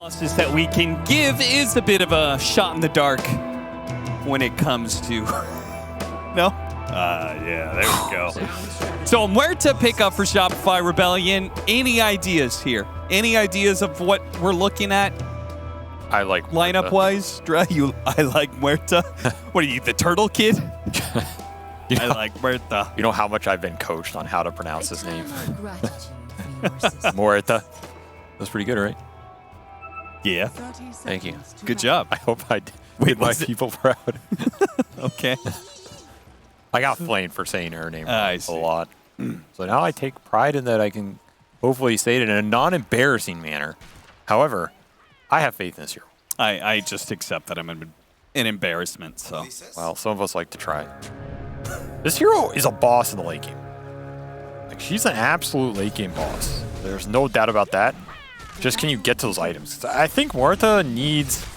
Analysis that we can give is a bit of a shot in the dark when it comes to no? Yeah, there we go. So where to pick up for Shopify Rebellion? Any ideas here? Any ideas of what we're looking at? I like lineup wise. I like Muerta. What are you, the turtle kid? I like Muerta. You know how much I've been coached on how to pronounce his name. Muerta. That's pretty good, right? Yeah. Thank you. Good job. I hope I did my people proud. Okay. I got flamed for saying her name I a see. lot. So now I take pride in that I can hopefully say it in a non-embarrassing manner. However, I have faith in this hero. I just accept that I'm an embarrassment, so. Well, some of us like to try. This hero is a boss in the late game. Like, she's an absolute late game boss. There's no doubt about that. Just can you get to those items? I think Muerta needs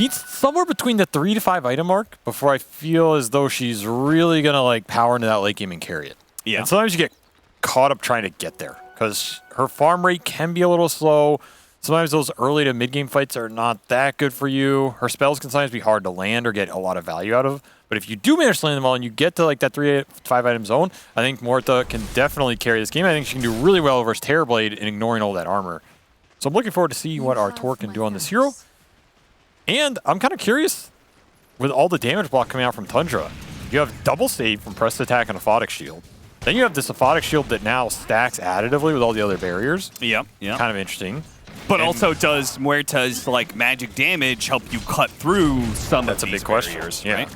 somewhere between the 3 to 5 item mark before I feel as though she's really going to like power into that late game and carry it. Yeah. And sometimes you get caught up trying to get there because her farm rate can be a little slow. Sometimes those early to mid game fights are not that good for you. Her spells can sometimes be hard to land or get a lot of value out of. But if you do manage to land them all and you get to like that 3 to 5 item zone, I think Muerta can definitely carry this game. I think she can do really well versus Terrorblade in ignoring all that armor. So I'm looking forward to see what our Tor can do on this hero. And I'm kind of curious, with all the damage block coming out from Tundra, you have double save from press attack and Aphotic Shield. Then you have this Aphotic Shield that now stacks additively with all the other barriers. Yep. Kind of interesting. But also, does Muerta's like magic damage help you cut through some of these That's a big question. barriers, Yeah. right?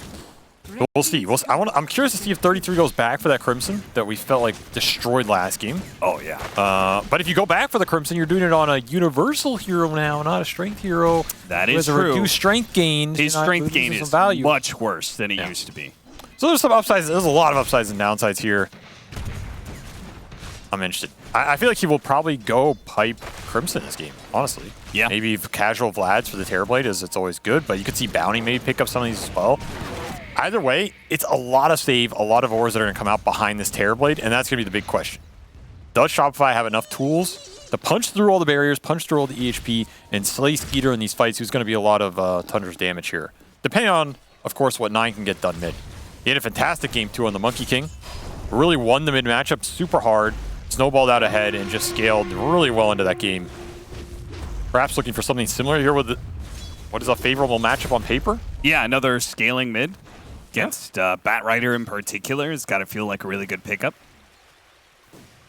We'll see. I'm curious to see if 33 goes back for that Crimson that we felt like destroyed last game. Oh, yeah. But if you go back for the Crimson, you're doing it on a universal hero now, not a strength hero. That is with a true. reduced strength gain. His strength gain is value. much worse than it used to be. So there's some upsides. There's a lot of upsides and downsides here. I'm interested. I feel like he will probably go pipe Crimson this game, honestly. Yeah. Maybe casual Vlads for the Terrorblade, as it's always good, but you could see Bounty maybe pick up some of these as well. Either way, it's a lot of save, a lot of ores that are going to come out behind this Terrorblade, and that's going to be the big question. Does Shopify have enough tools to punch through all the barriers, punch through all the EHP, and slay Skeeter in these fights, who's going to be a lot of Tundra's damage here? Depending on, of course, what 9 can get done mid. He had a fantastic game, too, on the Monkey King. Really won the mid matchup super hard, snowballed out ahead, and just scaled really well into that game. Perhaps looking for something similar here with what is a favorable matchup on paper? Yeah, another scaling mid against Batrider in particular. It's got to feel like a really good pickup.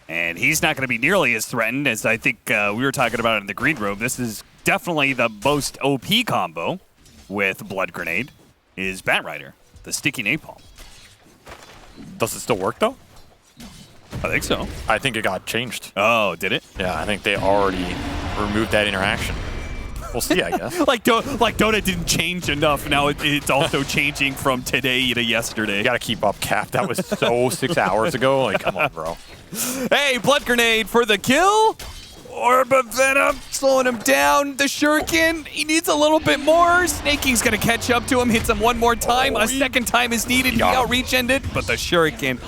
And he's not going to be nearly as threatened as I think we were talking about in the green room. This is definitely the most OP combo with Blood Grenade is Batrider, the sticky napalm. Does it still work, though? I think so. I think it got changed. Oh, did it? Yeah, I think they already removed that interaction. We'll see, I guess. like Dota didn't change enough. Now it's also changing from today to yesterday. You got to keep up, Cap. That was so 6 hours ago. Like, come on, bro. Hey, Blood Grenade for the kill. Orb of Venom slowing him down. The Shuriken, he needs a little bit more. Snaking's going to catch up to him, hits him one more time. A second time is needed. He out-regened, but the Shuriken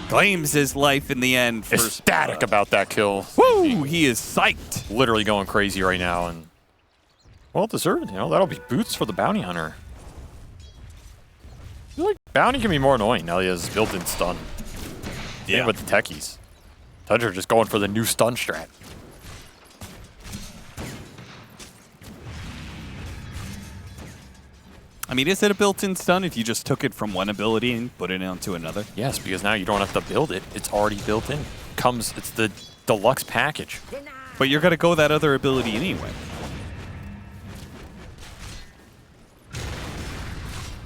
claims his life in the end. Ecstatic about that kill. Woo! He is psyched. Literally going crazy right now. And well deserved. You know, that'll be boots for the Bounty Hunter. I feel like Bounty can be more annoying now he has built-in stun. Yeah. With the techies. Tundra just going for the new stun strat. I mean, is it a built-in stun if you just took it from one ability and put it onto another? Yes, because now you don't have to build it. It's already built in. It's the deluxe package. But you're going to go that other ability anyway.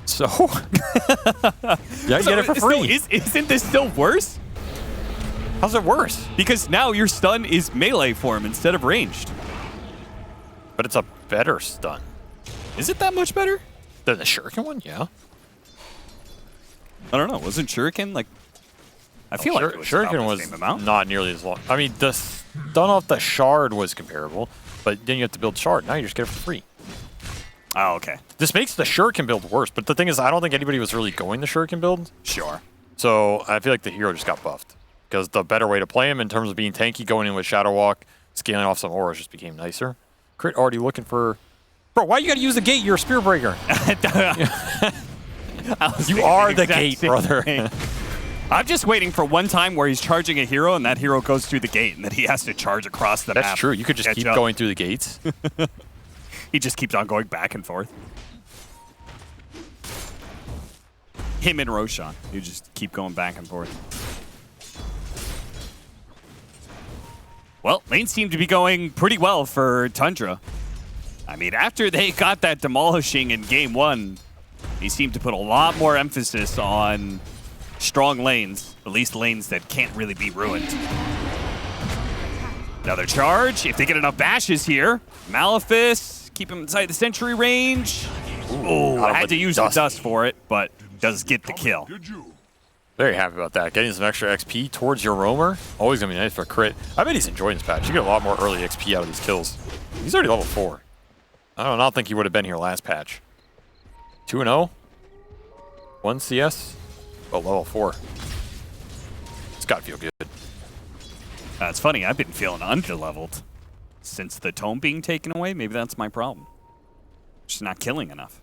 So, yeah, get it for free. So isn't this still worse? How's it worse? Because now your stun is melee form instead of ranged. But it's a better stun. Is it that much better? The Shuriken one? Yeah. I don't know. Wasn't Shuriken like... I feel like it was Shuriken about was the same amount. not nearly as long. I mean, the stun off the shard was comparable, but then you have to build shard. Now you just get it for free. Oh, okay. This makes the Shuriken build worse, but the thing is, I don't think anybody was really going the Shuriken build. Sure. So I feel like the hero just got buffed. Because the better way to play him in terms of being tanky, going in with Shadow Walk, scaling off some auras just became nicer. Crit already looking for... Bro, why you gotta use the gate? You're a spear breaker. You are the gate, brother. I'm just waiting for one time where he's charging a hero and that hero goes through the gate and then he has to charge across the map. That's true. You could just keep going through the gates. He just keeps on going back and forth. Him and Roshan. You just keep going back and forth. Well, lanes seem to be going pretty well for Tundra. I mean, after they got that demolishing in game 1, they seemed to put a lot more emphasis on strong lanes, at least lanes that can't really be ruined. Another charge. If they get enough bashes here, Malefice, keep him inside the sentry range. Oh, I had to use the dust for it, but does get the kill. Very happy about that. Getting some extra XP towards your roamer. Always going to be nice for a crit. I bet he's enjoying this patch. You get a lot more early XP out of these kills. He's already level 4. I don't think he would have been here last patch. 2-0. 1 CS. But level 4. It's got to feel good. It's funny. I've been feeling underleveled since the tome being taken away. Maybe that's my problem. Just not killing enough.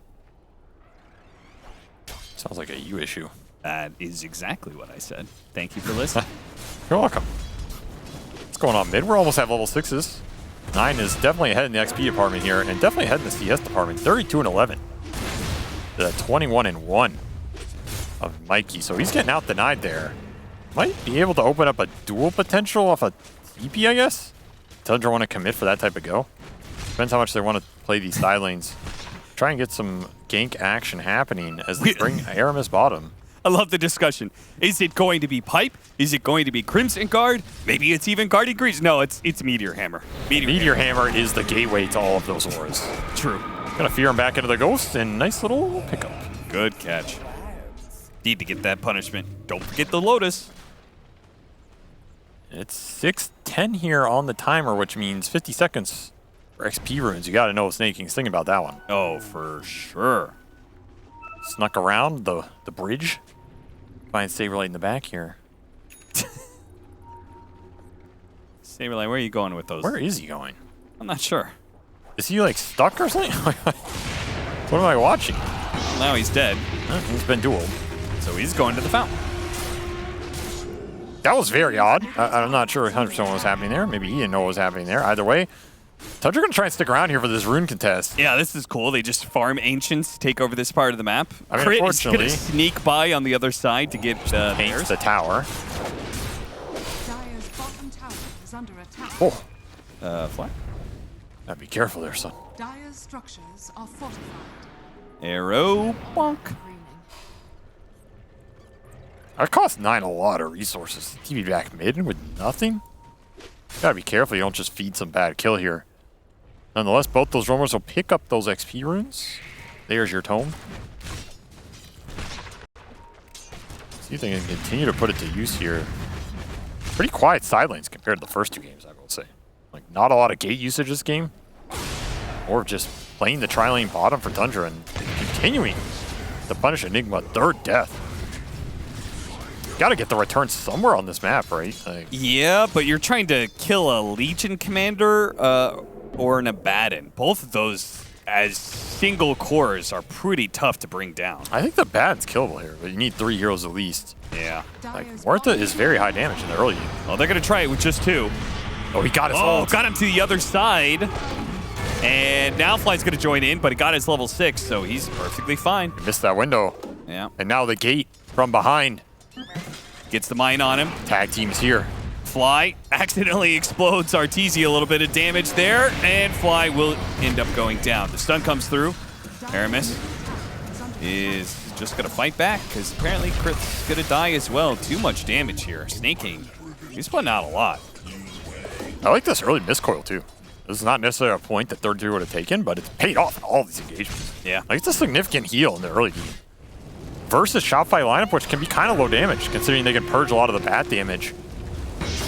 Sounds like a you issue. That is exactly what I said. Thank you for listening. You're welcome. What's going on mid? We're almost at level 6s. 9 is definitely ahead in the XP department here, and definitely ahead in the CS department. 32-11. The 21-1 of Mikey. So he's getting out denied there. Might be able to open up a duel potential off a TP, I guess. Tundra want to commit for that type of go. Depends how much they want to play these side lanes. Try and get some gank action happening as they bring Aramis bottom. I love the discussion. Is it going to be Pipe? Is it going to be Crimson Guard? Maybe it's even Guardian Grease. No, it's Meteor Hammer. Meteor Hammer is the gateway to all of those auras. True. Gonna fear him back into the Ghost, and nice little pickup. Good catch. Need to get that punishment. Don't forget the Lotus. It's 6:10 here on the timer, which means 50 seconds for XP runes. You gotta know Snake King's thinking about that one. Oh, for sure. Snuck around the bridge. Find Saberlight in the back here. Saberlight, where are you going with those? Where is he going? I'm not sure. Is he like stuck or something? What am I watching? Well, now he's dead. He's been dueled. So he's going to the fountain. That was very odd. I'm not sure 100% what was happening there. Maybe he didn't know what was happening there. Either way, Tundra gonna try and stick around here for this rune contest. Yeah, this is cool. They just farm Ancients, take over this part of the map. I mean, Crit unfortunately, is gonna sneak by on the other side to get paints the tower. Dire's bottom tower is under attack. Oh, Fly. gotta be careful there, son. Dire's structures are fortified. Arrow, bonk. It costs 9 a lot of resources. TV back mid with nothing. Gotta be careful you don't just feed some bad kill here. Nonetheless, both those roamers will pick up those XP runes. There's your tome. See if they can continue to put it to use here. Pretty quiet side lanes compared to the first 2 games, I will say. Like, not a lot of gate usage this game. Or just playing the tri-lane bottom for Tundra and continuing to punish Enigma. 3rd death. Gotta get the return somewhere on this map, right? Like, Yeah, but you're trying to kill a Legion commander or an Abaddon. Both of those, as single cores, are pretty tough to bring down. I think the Bad's killable here, but you need 3 heroes at least. Yeah. Like, Martha is very high damage in the early game. Well, they're going to try it with just 2. Oh, he got his Oh, ult. got him to the other side. And now Fly's going to join in, but he got his level 6, so he's perfectly fine. He missed that window. Yeah. And now the gate from behind. Gets the mine on him. Tag team's here. Fly accidentally explodes Arteezy, a little bit of damage there, and Fly will end up going down. The stun comes through. Aramis is just going to fight back, because apparently Crit's going to die as well. Too much damage here. Snake King, he's putting out a lot. I like this early miscoil, too. This is not necessarily a point that 3rd would have taken, but it's paid off in all of these engagements. Yeah. Like, it's a significant heal in the early game. Versus Shopify lineup, which can be kind of low damage, considering they can purge a lot of the bat damage.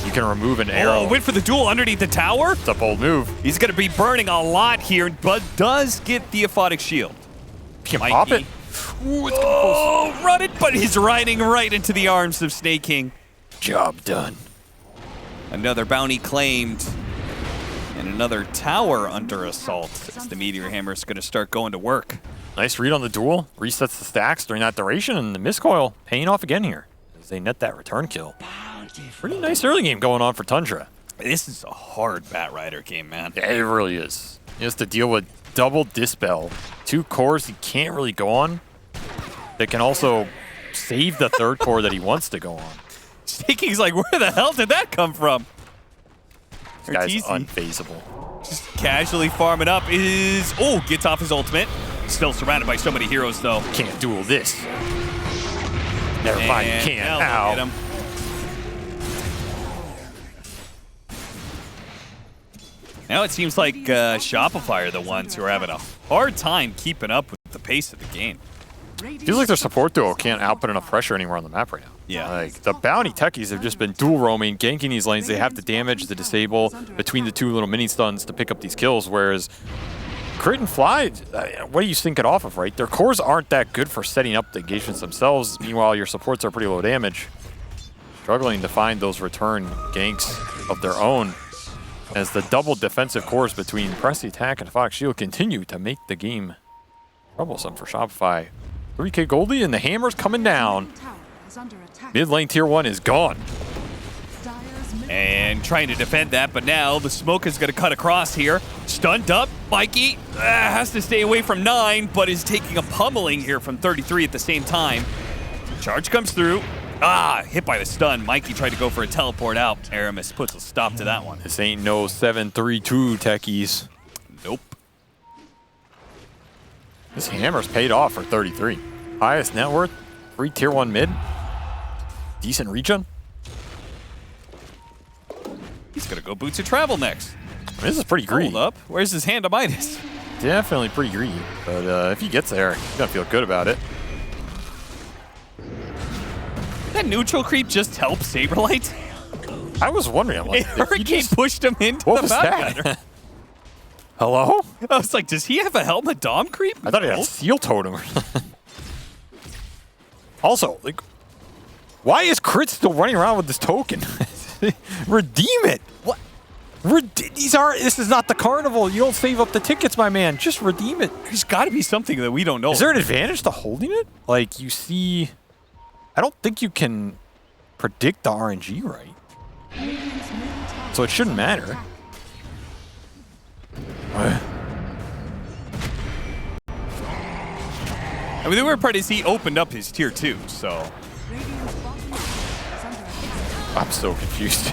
You can remove an arrow. Oh, went for the duel underneath the tower. It's a bold move. He's going to be burning a lot here, but does get the aphotic shield. Can pop it. Ooh, it's close. Run it, but he's riding right into the arms of Snake King. Job done. Another bounty claimed. And another tower under assault as the Meteor Hammer is going to start going to work. Nice read on the duel. Resets the stacks during that duration, and the miscoil paying off again here as they net that return kill. Pretty nice early game going on for Tundra. This is a hard Bat Rider game, man. Yeah, it really is. He has to deal with double Dispel. 2 cores he can't really go on. That can also save the 3rd core that he wants to go on. Staking's like, where the hell did that come from? This guy's Arteezy unfazable. just casually farming up is... Oh, gets off his ultimate. Still surrounded by so many heroes, though. Can't duel this. Never mind, you And can't. now look at Ow. him. Now it seems like Shopify are the ones who are having a hard time keeping up with the pace of the game. Feels like their support duo can't output enough pressure anywhere on the map right now. Yeah. Like, the bounty techies have just been dual roaming, ganking these lanes. They have the damage, the disable between the 2 little mini stuns to pick up these kills, whereas Crit and Fly, what do you sync it off of, right? Their cores aren't that good for setting up the engagements themselves. Meanwhile, your supports are pretty low damage. Struggling to find those return ganks of their own as the double defensive cores between Press the Attack and Fox Shield continue to make the game troublesome for Shopify. 3K Goldie and the hammer's coming down. Tower is under attack. Mid lane tier 1 is gone. Dire's middle And trying to defend that, but now the smoke is going to cut across here. Stunned up, Mikey has to stay away from 9, but is taking a pummeling here from 33 at the same time. Charge comes through. Hit by the stun. Mikey tried to go for a teleport out. Aramis puts a stop to that one. This ain't no 7-3-2 techies. Nope. This hammer's paid off for 33. Highest net worth, free tier 1 mid. Decent regen. He's going to go Boots of Travel next. This is pretty greedy. Hold up. Where's his hand of Midas? Definitely pretty greedy. But if he gets there, he's going to feel good about it. That neutral creep just helped Saberlight. I was wondering, I'm like, if he Hurricane just, pushed him into what the was back. that? Hello? I was like, does he have a helmet Dom creep? I thought he had No. a seal totem or something. Also, like, why is Crit still running around with this token? Redeem it. What? This is not the carnival. You don't save up the tickets, my man. Just redeem it. There's got to be something that we don't know. Is there an advantage to holding it? Like, you see, I don't think you can predict the RNG right. Radiant's middle tower So it shouldn't is under matter. attack. I mean, the weird part is he opened up his tier 2, so. Radiant's bottom tower is under attack. I'm so confused.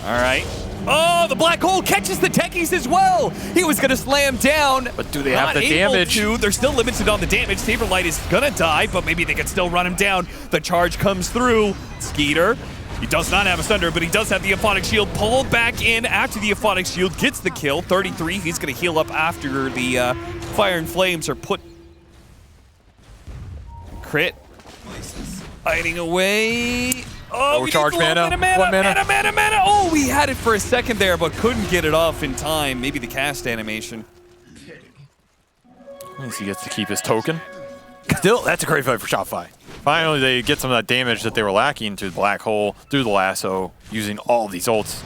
All right. Oh, the black hole catches the techies as well. He was going to slam down. But do they have Not the able damage? to. They're still limited on the damage. Saberlight is going to die, but maybe they can still run him down. The charge comes through. Skeeter. He does not have a Sunder, but he does have the Aphonic Shield pulled back in after the Aphonic Shield gets the kill. 33. He's going to heal up after the Fire and Flames are put. Crit. Hiding away. Oh, No we charge need a little mana. bit of 1 mana. mana. Oh, we had it for a second there, but couldn't get it off in time. Maybe the cast animation. At least he gets to keep his token. Still, that's a great fight for Shopify. Finally, they get some of that damage that they were lacking to the black hole through the lasso, using all of these ults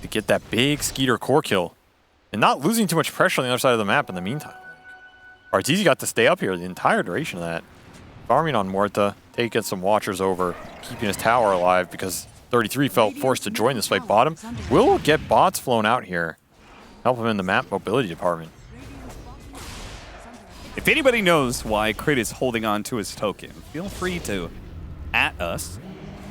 to get that big Skeeter core kill and not losing too much pressure on the other side of the map in the meantime. Arteezy got to stay up here the entire duration of that. Farming on Morta, taking some Watchers over, keeping his tower alive because 33 felt forced to join this fight bottom. Will get bots flown out here. Help him in the map mobility department. Radiant's bottom tower is under attack. If anybody knows why Crit is holding on to his token, feel free to at us,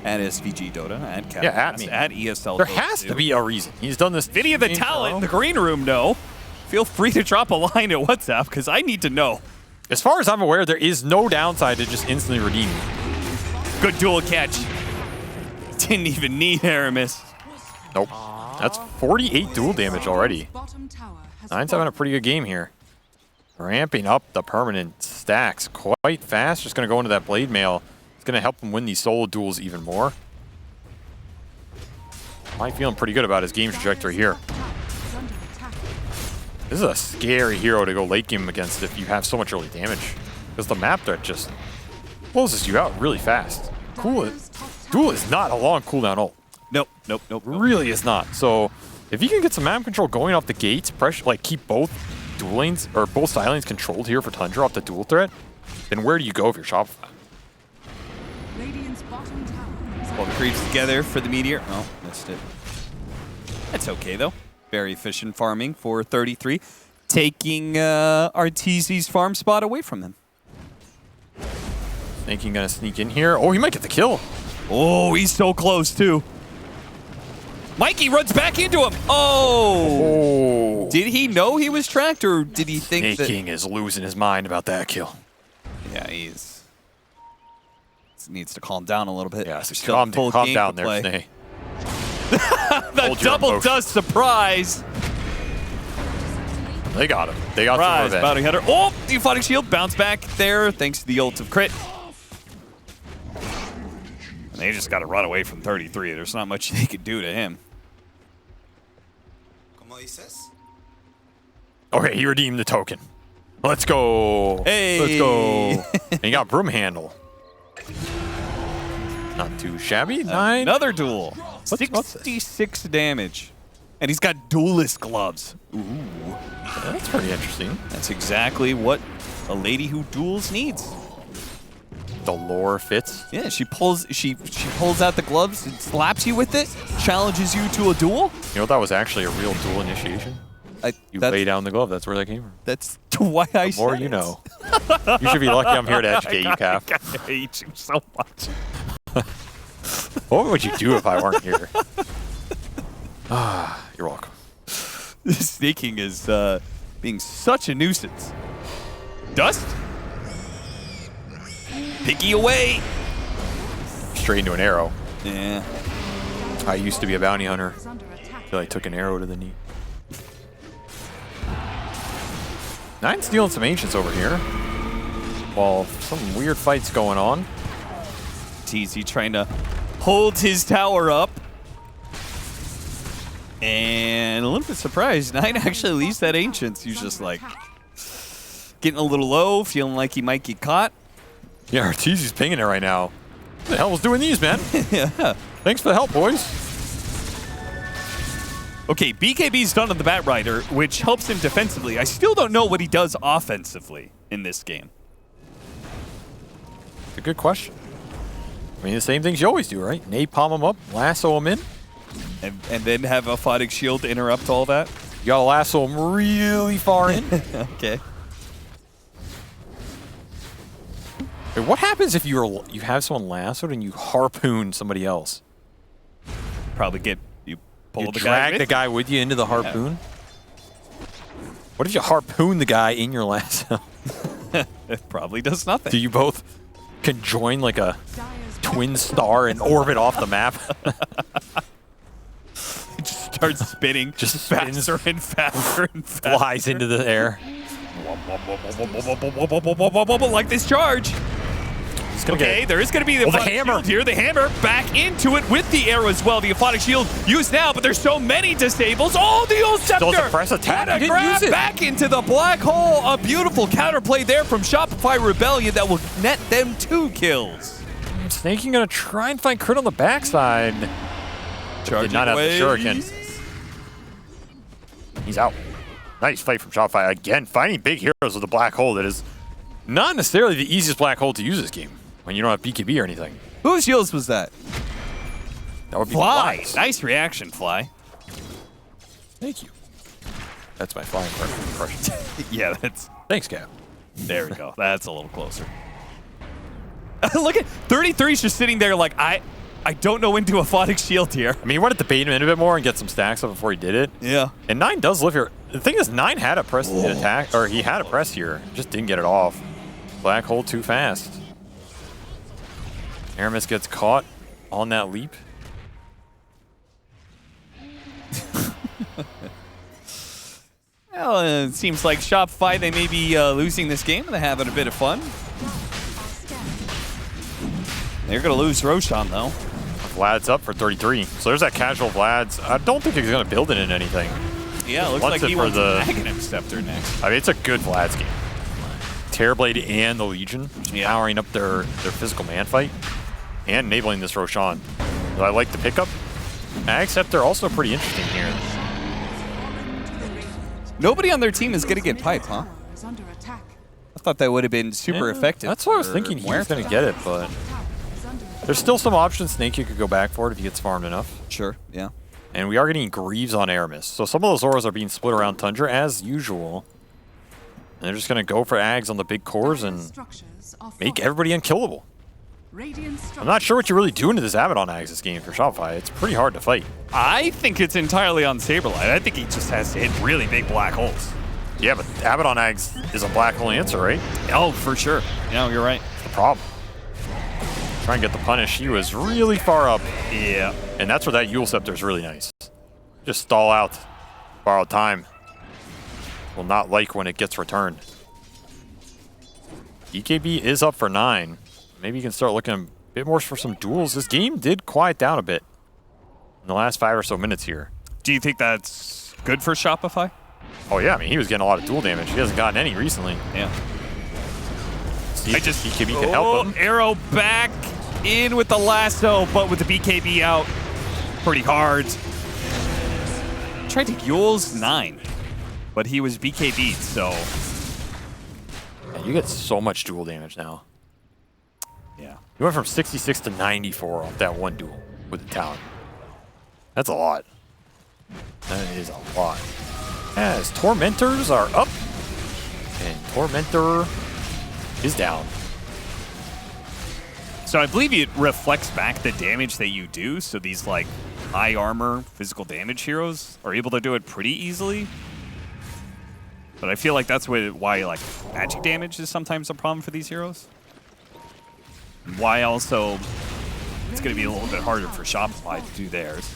at SVG Dota, at Cap, Yeah, at me. at ESL There Dota has 2. to be a reason. He's done this. If any of the game for a talent in while. the green room know, feel free to drop a line at WhatsApp because I need to know. As far as I'm aware, there is no downside to just instantly redeeming. Good dual catch. Didn't even need Aramis. Nope. That's 48 dual damage already. Bottom tower has Nine's having a pretty good game here. Ramping up the permanent stacks quite fast. Just going to go into that Blade Mail. It's going to help him win these solo duels even more. I'm feeling pretty good about his game trajectory here. is under attack. This is a scary hero to go late game against if you have so much early damage. Because the map threat just closes you out really fast. Duel is not a long cooldown ult. Nope. Really is not. So If you can get some map control going off the gates, pressure, like keep both dual lanes or both side lanes controlled here for Tundra off the dual threat, then where do you go if you're Shopify? Radiant's bottom tower is Well, the creeps together for the meteor. Oh, missed it. That's okay though. Very efficient farming for 33, taking RTZ's farm spot away from them. Thinking gonna sneak in here. Oh, he might get the kill. Oh, he's so close too. Mikey runs back into him. Oh! Oh. Did he know he was tracked, or did he think that? King is losing his mind about that kill. Yeah, he's needs to calm down a little bit. Yeah, There's so still a full calm game down to there, play. Snay. The Hold your double emotion. dust surprise. They got him. They got Surprise, some bounty revenge. hunter. Oh, the Euphonic Shield bounced back there thanks to the ult of Crit. And they just got to run away from 33. There's not much they could do to him. Okay, he redeemed the token. Let's go. Hey. Let's go. And he got broom handle. Not too shabby. 9. Another duel. What's this? 66 damage. And he's got duelist gloves. Ooh. That's pretty interesting. That's exactly what a lady who duels needs. The lore fits. Yeah, she pulls out the gloves and slaps you with it, challenges you to a duel. You know, that was actually a real dual initiation. You lay down the glove. That's where that came from. That's why I said More it. you know. You should be lucky I'm here to educate you, Cap. I hate you so much. What would you do if I weren't here? You're welcome. This sneaking is being such a nuisance. Dust? Piggy away. Straight into an arrow. Yeah. I used to be a bounty hunter under attack. until I took an arrow to the knee. 9 stealing some ancients over here. While some weird fights going on. TZ trying to hold his tower up. And a little bit surprised. 9 actually leaves that Ancients. He's just like getting a little low, feeling like he might get caught. Yeah, Ortiz is pinging it right now. What the hell was doing these, man? Yeah. Thanks for the help, boys. Okay, BKB's done on the Bat Rider, which helps him defensively. I still don't know what he does offensively in this game. It's a good question. I mean, the same things you always do, right? Napalm him up, lasso him in. And then have a Photic Shield interrupt all that. You gotta lasso him really far in. Okay. Wait, what happens if you have someone lassoed and you harpoon somebody else? Probably you pull You the drag guy the guy with you into the harpoon? What if you harpoon the guy in your lasso? It probably does nothing. Do you both conjoin like a Dire's twin star and orbit off the map? It just starts spinning Just spins. faster and faster and faster. Flies into the air. Like this charge. He's gonna Okay, get there is going to be the the Euphonic hammer. Shield here. The hammer back into it with the arrow as well. The Euphonic Shield used now, but there's so many disables. Oh, the old Scepter! Still suppress attack. What a He didn't grab use it. back into the black hole. A beautiful counterplay there from Shopify Rebellion that will net them 2 kills. Snaking gonna try and find crit on the backside. Charging Did not have the away. shuriken. He's out. Nice fight from Shopify. Again, finding big heroes with a black hole that is not necessarily the easiest black hole to use this game when you don't have BKB or anything. Whose heals was that? That would be Fly. Fly's. Nice reaction, Fly. Thank you. That's my flying impression. Yeah, that's... Thanks, Cap. There we go. That's a little closer. Look at 33's just sitting there like, I don't know when to a Photic Shield here. I mean, he wanted to bait him in a bit more and get some stacks up before he did it. Yeah. And 9 does live here. The thing is, 9 had a press attack, or he had a press here, just didn't get it off. Black hole too fast. Aramis gets caught on that leap. Well, it seems like Shopify, they may be losing this game. They're having a bit of fun. They're going to lose Roshan, though. Vlad's up for 33. So there's that casual Vlad's. I don't think he's going to build it in anything. Yeah, it looks Wants like it he for wants the- a Aghanim Scepter next. I mean, it's a good Vlad's game. Terrorblade and the Legion, Yeah. powering up their physical man fight and enabling this Roshan. So I like the pickup. Ag Scepter also pretty interesting here. Nobody on their team is going to get pipe, huh? Tower is under attack. I thought that would have been super effective. That's what I was for thinking. He was Muerta. going to get it, but Tower is under there's still some options. Snake you could go back for it if he gets farmed enough. Sure, yeah. And we are getting Greaves on Aramis. So some of those auras are being split around Tundra as usual. And they're just going to go for Ags on the big cores and structures are make falling. everybody unkillable. Radiant I'm not sure what you're really doing to this Abaddon Ags this game for Shopify. It's pretty hard to fight. I think it's entirely on Saberlight. I think he just has to hit really big black holes. Yeah, but Abaddon Ags is a black hole answer, right? Oh, for sure. No, you're right. That's the problem. Try and get the punish. He was really far up. Yeah. And that's where that Yule Scepter is really nice. Just stall out. Borrow time. Will not like when it gets returned. EKB is up for 9. Maybe you can start looking a bit more for some duels. This game did quiet down a bit in the last 5 or so minutes here. Do you think that's good for Shopify? Oh yeah, I mean, he was getting a lot of duel damage. He hasn't gotten any recently. Yeah. See, EKB can help him. Arrow back in with the lasso, but with the BKB out, pretty hard. Tried to Yule's 9, but he was BKB'd, so Yeah, you get so much duel damage now. yeah. You went from 66 to 94 off that one duel with the talent. That's a lot. That is a lot. As Tormentors are up, and Tormentor is down. So I believe it reflects back the damage that you do, so these like high armor physical damage heroes are able to do it pretty easily. But I feel like that's why like magic damage is sometimes a problem for these heroes. Why also it's going to be a little bit harder for Shopify to do theirs.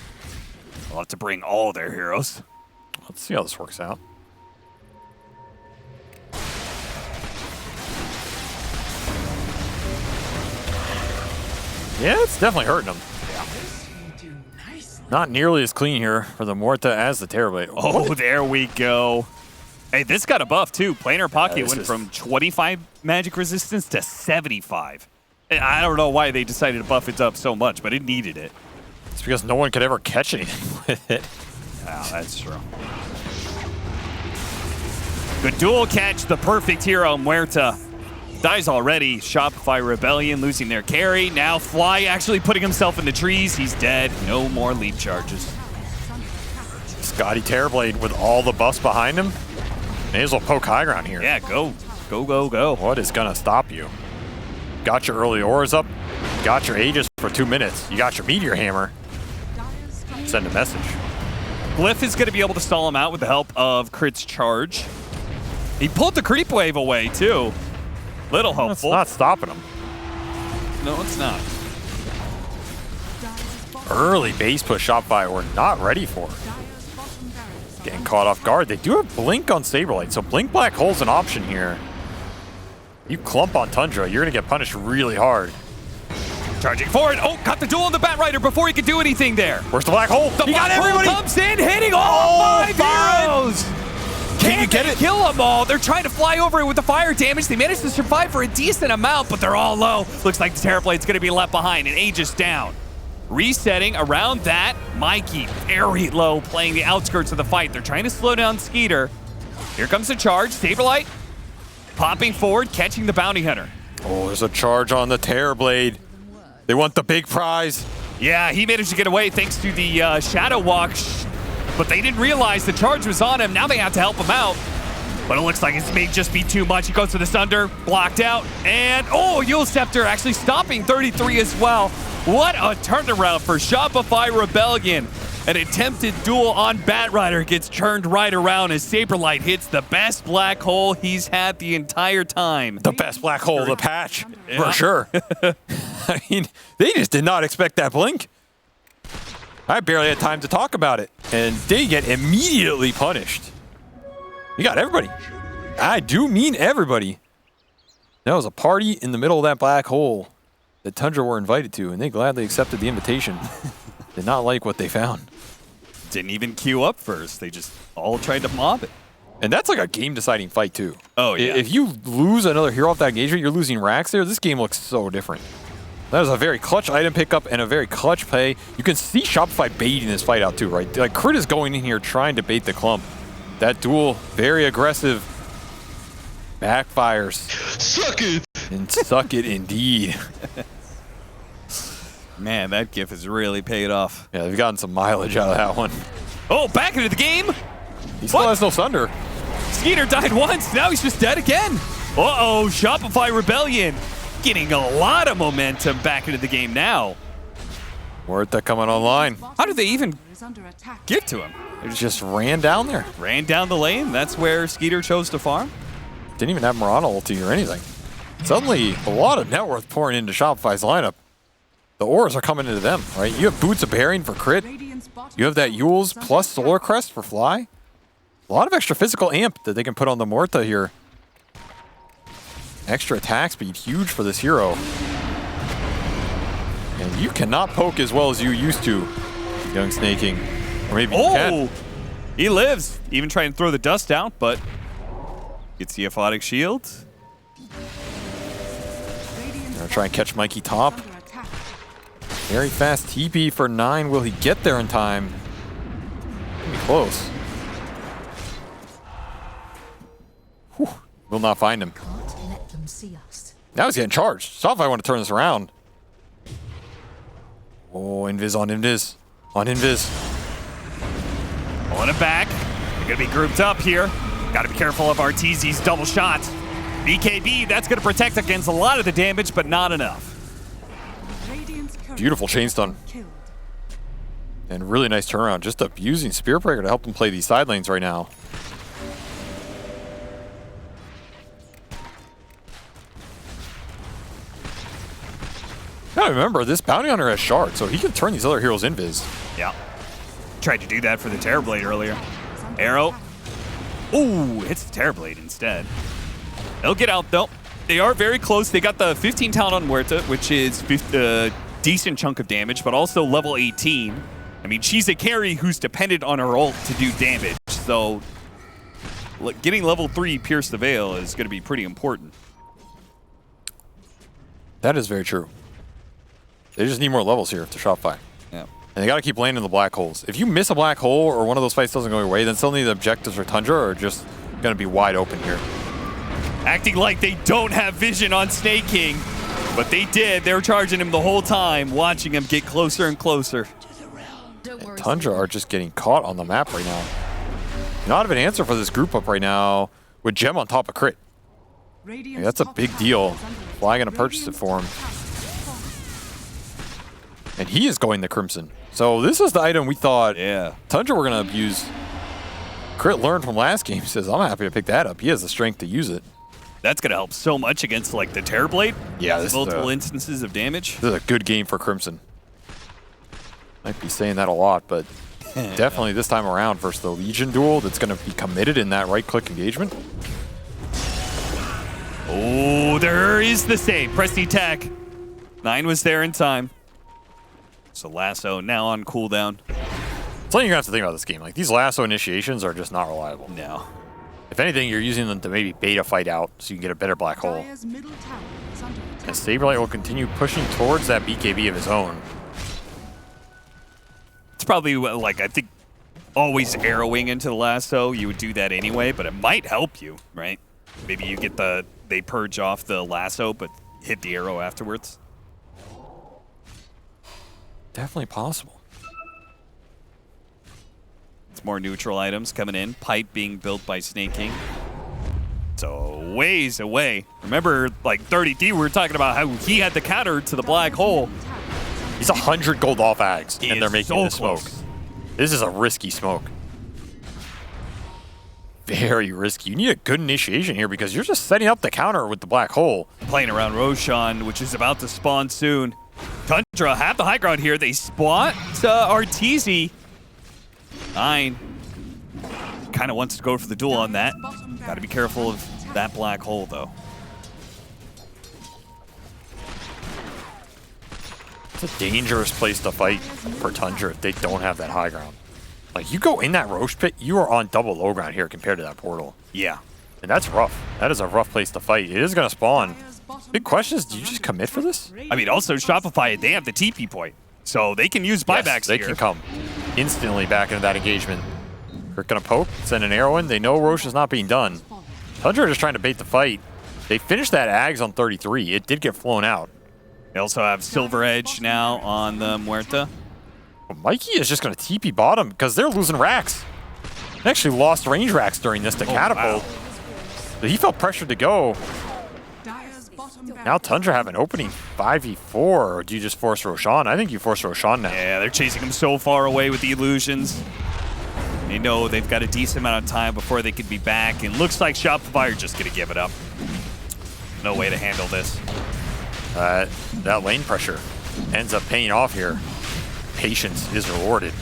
They'll have to bring all their heroes. Let's see how this works out. Yeah, it's definitely hurting him. Not nearly as clean here for the Muerta as the Terrorblade. Oh, there we go. Hey, this got a buff too. Planar Pocket this went is- from 25 magic resistance to 75. And I don't know why they decided to buff it up so much, but it needed it. It's because no one could ever catch anything with it. Yeah, that's true. Good dual catch, the perfect hero, Muerta. Dies already. Shopify Rebellion losing their carry. Now Fly actually putting himself in the trees. He's dead. No more leap charges. Scotty Terrorblade with all the buffs behind him. May as well poke high ground here. Yeah, go. Go, go, go. What is gonna stop you? Got your early auras up. Got your Aegis for 2 minutes. You got your Meteor Hammer. Send a message. Glyph is going to be able to stall him out with the help of Crit's charge. He pulled the creep wave away, too. Little It's hopeful. not stopping him. No, it's not. Early base push Shopify we're not ready for. Getting caught off guard. They do have Blink on Saberlight, so Blink Black Hole's an option here. You clump on Tundra, you're going to get punished really hard. Charging forward. Oh, got the duel on the Bat Rider before he could do anything there. Where's the Black Hole? The He got Black Hole everybody! comes in, hitting all five heroes. Can you get it? Kill them all. They're trying to fly over it with the fire damage. They managed to survive for a decent amount, but they're all low. Looks like the Terrorblade's going to be left behind, and Aegis down. Resetting around that, Mikey very low, playing the outskirts of the fight. They're trying to slow down Skeeter. Here comes the charge. Saberlight popping forward, catching the Bounty Hunter. Oh, there's a charge on the Terrorblade. They want the big prize. Yeah, he managed to get away thanks to the Shadow Walk, but they didn't realize the charge was on him. Now they have to help him out. But it looks like it may just be too much. He goes to the Sunder, blocked out, and oh, Yule Scepter actually stopping 33 as well. What a turnaround for Shopify Rebellion. An attempted duel on Bat Rider gets turned right around as Saberlight hits the best black hole he's had the entire time. The best Black Hole of the patch, Yeah. for sure. I mean, they just did not expect that blink. I barely had time to talk about it, and they get immediately punished. You got everybody. I do mean everybody. That was a party in the middle of that black hole that Tundra were invited to, and they gladly accepted the invitation. Did not like what they found. Didn't even queue up first. They just all tried to mob it. And that's like a game-deciding fight, too. Oh, yeah. If you lose another hero off that engagement, you're losing racks there. This game looks so different. That was a very clutch item pickup and a very clutch play. You can see Shopify baiting this fight out, too, right? Like, Crit is going in here trying to bait the clump. That duel, very aggressive. Backfires. Suck it! And suck it indeed. Man, that gif has really paid off. Yeah, they've gotten some mileage out of that one. Oh, back into the game. He still has no thunder. Skeeter died once. Now he's just dead again. Uh-oh, Shopify Rebellion getting a lot of momentum back into the game now. Muerta coming online. How did they even is under attack. get to him? They just ran down there. Ran down the lane. That's where Skeeter chose to farm. Didn't even have Murano ulti or anything. Suddenly, a lot of net worth pouring into Shopify's lineup. The ores are coming into them, right? You have Boots of Bearing for crit. Radiant's bottom You have that tower Yules is under plus attack. Solar Crest for Fly. A lot of extra physical amp that they can put on the Muerta here. Extra attack speed, huge for this hero. And you cannot poke as well as you used to, young Snaking. Or maybe you Oh, can. he lives. Even trying to throw the dust out, but gets the aphotic shield. Radiant's Gonna try and catch Mikey bottom top. is under attack. Very fast TP for 9. Will he get there in time? Gonna be close. Whew. Will not find him. Can't let them see us. Now he's getting charged. Shopify want to turn this around. Oh, Invis on Invis. On Invis. Pulling it back. They're going to be grouped up here. Got to be careful of Arteezy's double shot. BKB, that's going to protect against a lot of the damage, but not enough. Radiant's courier Beautiful chain stun. killed. And really nice turnaround. Just abusing Spear Breaker to help them play these side lanes right now. Now remember, this Bounty Hunter has Shard, so he can turn these other heroes invis. Yeah. Tried to do that for the Terrorblade earlier. Is under Arrow. attack. Ooh, hits the Terrorblade instead. They'll get out, though. They are very close. They got the 15 talent on Muerta, which is a decent chunk of damage, but also level 18. I mean, she's a carry who's dependent on her ult to do damage, so getting level 3 Pierce the Veil is going to be pretty important. That is very true. They just need more levels here to Shopify. Yeah. And they got to keep landing the black holes. If you miss a black hole or one of those fights doesn't go your way, then suddenly the objectives for Tundra are just going to be wide open here. Acting like they don't have vision on Snake King, but they did. They were charging him the whole time, watching him get closer and closer. Don't worry, Tundra are just getting caught on the map right now. Not of an answer for this group up right now with Gem on top of crit. Radiant's That's a top big tower deal. is under attack. Fly gonna purchase it for him. And he is going the Crimson. So this is the item we thought Yeah. Tundra were going to abuse. Crit learned from last game. He says, I'm happy to pick that up. He has the strength to use it. That's going to help so much against, like, the Terrorblade. Yeah, this Multiple is instances of damage. a good game for Crimson. Might be saying that a lot, but definitely this time around versus the Legion duel that's going to be committed in that right-click engagement. Oh, there is the save. Press the attack. 9 was there in time. So Lasso now on cooldown. Something you're going to have to think about this game. Like, these Lasso initiations are just not reliable. No. If anything, you're using them to maybe beta fight out so you can get a better black hole. Dire's middle tower is under attack. And Saberlight will continue pushing towards that BKB of his own. It's probably, like, I think always arrowing into the Lasso. You would do that anyway, but it might help you, right? Maybe you get they purge off the Lasso, but hit the arrow afterwards. Definitely possible. It's more neutral items coming in. Pipe being built by Snake King. So ways away. Remember, like 30D, we were talking about how he had the counter to the black hole. He's 100 gold off Ags, He and they're is making so this smoke. close. This is a risky smoke. Very risky. You need a good initiation here because you're just setting up the counter with the black hole. Playing around Roshan, which is about to spawn soon. Tundra have the high ground here. They spot Arteezy. 9 kind of wants to go for the duel on that. Got to be careful of that black hole, though. It's a dangerous place to fight for Tundra if they don't have that high ground. Like, you go in that Roche pit, you are on double low ground here compared to that portal. Yeah. And that's rough. That is a rough place to fight. It is going to spawn. Big question is, do you just commit for this? I mean, also Shopify, they have the TP point, so they can use buybacks Yes, they here. can come instantly back into that engagement. They're going to poke, send an arrow in. They know Roche is not being done. Tundra are just trying to bait the fight. They finished that Ags on 33. It did get flown out. They also have Silver Edge now on the Muerta. Well, Mikey is just going to TP bottom because they're losing racks. They actually lost range racks during this to Catapult. Wow. But he felt pressured to go. Dire's bottom Now barracks Tundra have an opening 5v4. Or do you just force Roshan? I think you force Roshan now. Yeah, they're chasing him so far away with the illusions. They know they've got a decent amount of time before they could be back. And looks like Shopify are just going to give it up. No way to handle this. That lane pressure ends up paying off here. Patience is rewarded.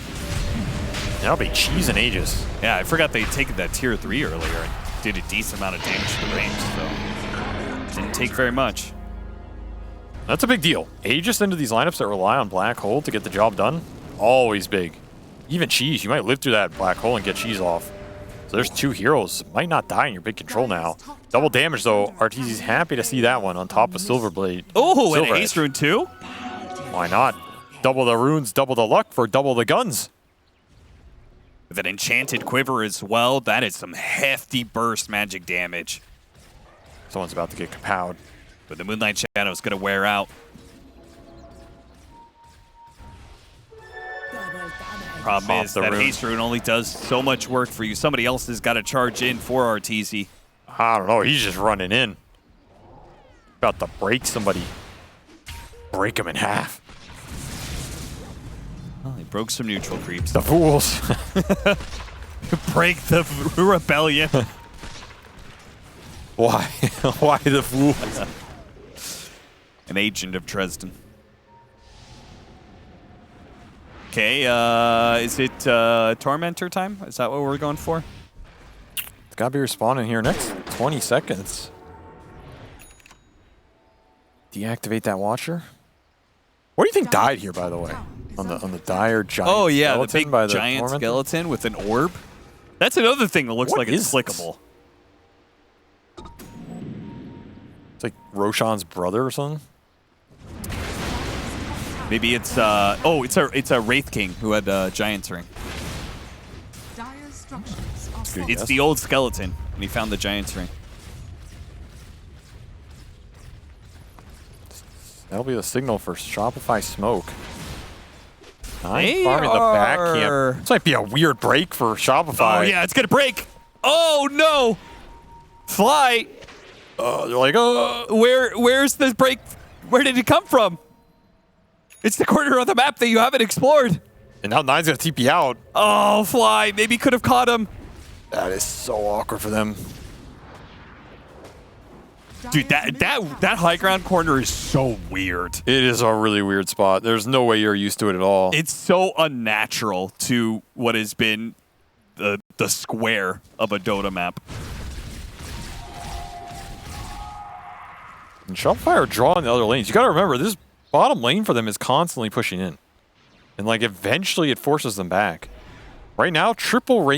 That'll be cheese and Aegis. Yeah, I forgot they'd taken that tier 3 earlier and did a decent amount of damage to the range, so didn't take very much. That's a big deal. Aegis into these lineups that rely on Black Hole to get the job done, always big. Even Cheese, you might live through that Black Hole and get Cheese off. So there's 2 heroes. Might not die in your big control now. Double damage though. RTZ's happy to see that one on top of Silverblade. Oh, and Silver Ace Edge. Rune too? Why not? Double the runes, double the luck for double the guns. With an enchanted quiver as well, that is some hefty burst magic damage. Someone's about to get kapowed. But the Moonlight Shadow is going to wear out. Problem Off is the that rune. Haste Rune only does so much work for you. Somebody else has got to charge in for RTZ. I don't know. He's just running in. About to break somebody. Break him in half. Well, he broke some neutral creeps. The fools. Break the rebellion. Why? Why the fools? An agent of Dresden. Okay, is it Tormentor time? Is that what we're going for? It's gotta be respawning here next 20 seconds. Deactivate that Watcher. What do you think died here, by the way? On the dire giant. Oh yeah, the skeleton big by the giant Tormentor? skeleton with an orb. That's another thing that looks What like it's is this? flickable. It's like Roshan's brother or something. Maybe it's it's a Wraith King who had Giant's Ring. Dire's structures are Dude, falling. It's Yes. the old skeleton, and he found the Giant's Ring. That'll be the signal for Shopify smoke. They Farming the back are- camp. This might be a weird break for Shopify. Oh yeah, it's gonna break. Oh no! Fly. They're like, Where's the break? Where did it come from? It's the corner of the map that you haven't explored. and now Nine's gonna TP out. Oh, Fly. Maybe could have caught him. That is so awkward for them. Dude, that high ground corner is so weird. It is a really weird spot. There's no way you're used to it at all. It's so unnatural to what has been the square of a Dota map. And Shopify are drawing the other lanes. You gotta remember, this bottom lane for them is constantly pushing in. And like eventually it forces them back. Right now,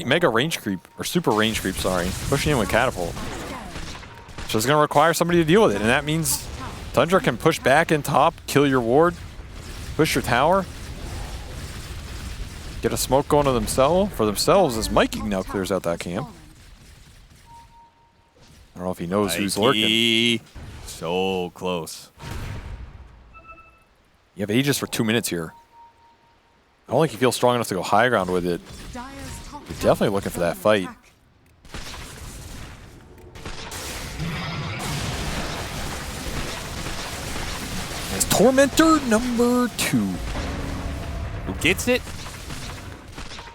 mega range creep, or super range creep, sorry, pushing in with Catapult. So it's gonna require somebody to deal with it. And that means Tundra can push back in top, kill your ward, push your tower, get a smoke going to themselves as Mikey now clears out that camp. I don't know if he knows who's lurking. Mikey. So close. You have Aegis for 2 minutes here. I don't think you feel strong enough to go high ground with it. Dire's top You're definitely looking for that fight. It's Tormentor number 2. Who gets it?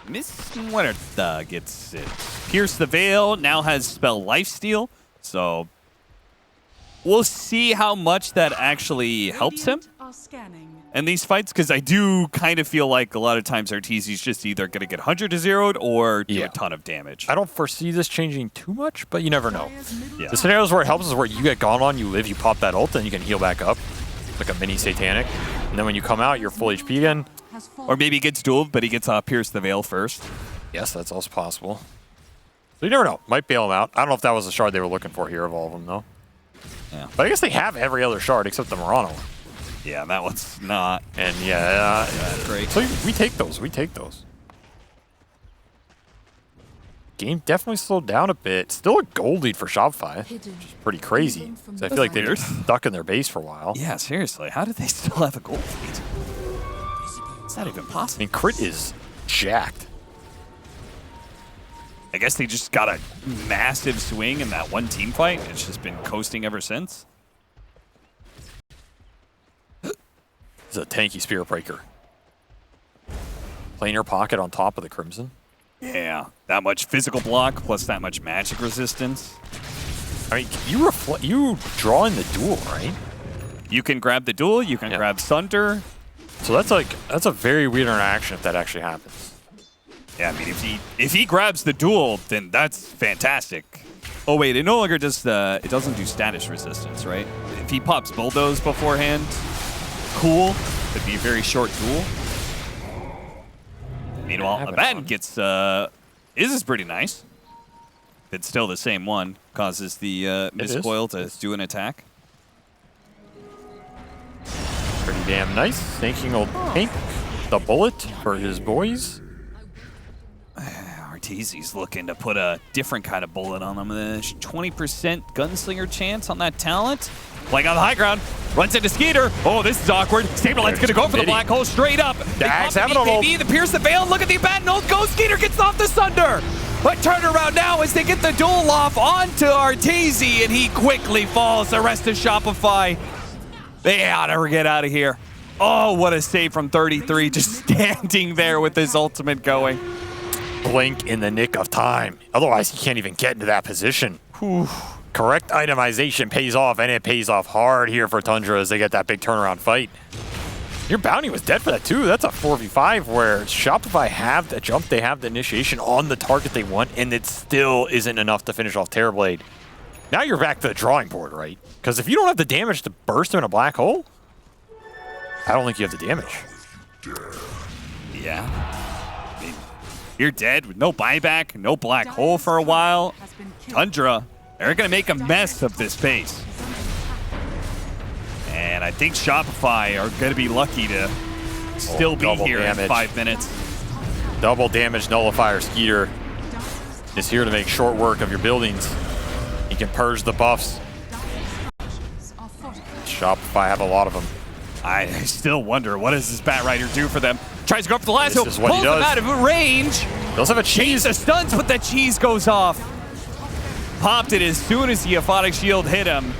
Miss Muerta gets it. Pierce the Veil now has spell Lifesteal, so we'll see how much that actually helps him Radiant are scanning. in these fights, because I do kind of feel like a lot of times RTZ's just either going to get 100 to 0'd or do Yeah. a ton of damage. I don't foresee this changing too much, but you never know. Dire's middle Yeah. The scenarios where it helps is where you get gone on, you live, you pop that ult, and you can heal back up. Like a mini Satanic. And then when you come out, you're full HP again. has fallen. Or maybe he gets dueled, but he gets Pierce the Veil first. Yes, that's also possible. So you never know. Might bail them out. I don't know if that was the shard they were looking for here of all of them, though. Yeah. But I guess they have every other shard except the Murano one. Yeah, that one's not. And yeah, Great. so we take those. We take those. game definitely slowed down a bit. Still a gold lead for Shopify, Hidden. which is pretty crazy. So I feel like they're stuck in their base for a while. Yeah, seriously. How did they still have a gold lead? It's not even I possible. mean, Crit is jacked. I guess they just got a massive swing in that one team fight. It's just been coasting ever since. This is a tanky Spirit Breaker. Planar pocket on top of the Crimson. Yeah, that much physical block plus that much magic resistance. I mean, you draw in the duel, right? You can grab the duel, you can grab Thunder. So that's a very weird interaction if that actually happens. Yeah, I mean, if he grabs the duel, then that's fantastic. Oh wait, it no longer does it doesn't do status resistance, right? If he pops Bulldoze beforehand, cool. Could be a very short duel. Meanwhile, Abaddon gets is pretty nice. It's still the same one. Causes the Mistcoil to do an attack. Pretty damn nice. Thinking will tank the bullet for his boys. Arteezy's looking to put a different kind of bullet on him. 20% gunslinger chance on that talent. Playing on the high ground. Runs into Skeeter. Oh, this is awkward. Saberlight's going to go for the black hole straight up. Dax having a hold. The Pierce the Veil. Look at the Abaddon ult. Go. Skeeter gets off the Sunder. But turnaround now as they get the duel off onto Arteezy, and he quickly falls. The rest of Shopify, they ought to get out of here. Oh, what a save from 33. Just standing there with his ultimate going. Blink in the nick of time. Otherwise, he can't even get into that position. Whew. Correct itemization pays off, and it pays off hard here for Tundra as they get that big turnaround fight. Your bounty was dead for that, too. That's a 4v5 where Shopify have the jump, they have the initiation on the target they want, and it still isn't enough to finish off Terrorblade. Now you're back to the drawing board, right? Because if you don't have the damage to burst him in a black hole, I don't think you have the damage. Yeah. I mean, you're dead with no buyback, no black hole for a while. Tundra, they're going to make a mess of this base. And I think Shopify are going to be lucky to still be here in 5 minutes. Double damage nullifier Skeeter is here to make short work of your buildings. He can purge the buffs. Shopify have a lot of them. I still wonder, what does this Bat Rider do for them? Tries to go for the lasso, This is pulls what he them does. out of range. They also have a cheese. The stuns, but the cheese goes off. Popped it as soon as the Aphotic Shield hit him.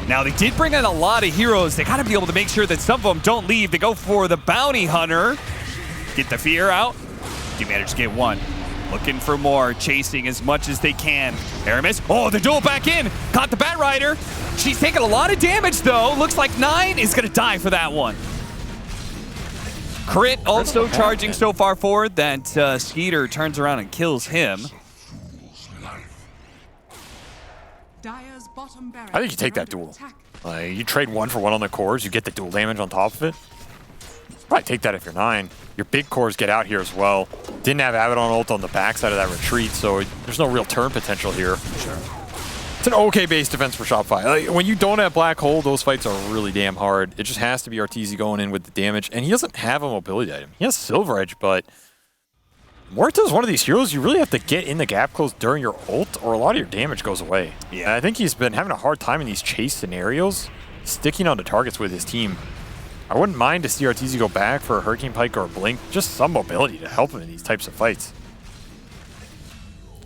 Now, they did bring in a lot of heroes. They got to be able to make sure that some of them don't leave. They go for the Bounty Hunter. Get the fear out. They manage to get one. Looking for more, chasing as much as they can. Aramis, oh, the duel back in. Caught the Bat Rider. She's taking a lot of damage, though. Looks like 9 is going to die for that one. Crit also charging so far forward that Skeeter turns around and kills him. I think you take that duel. You trade 1 for 1 on the cores, you get the dual damage on top of it. Probably take that if you're 9. Your big cores get out here as well. Didn't have Abaddon ult on the backside of that retreat, so there's no real turn potential here. Sure. It's an okay base defense for Shopify. Like, when you don't have Black Hole, those fights are really damn hard. It just has to be Arteezy going in with the damage, and he doesn't have a mobility item. He has Silver Edge, but Muerta is one of these heroes you really have to get in the gap close during your ult, or a lot of your damage goes away. Yeah. And I think he's been having a hard time in these chase scenarios, sticking onto targets with his team. I wouldn't mind to see Arteezy go back for a Hurricane Pike or a Blink, just some mobility to help him in these types of fights.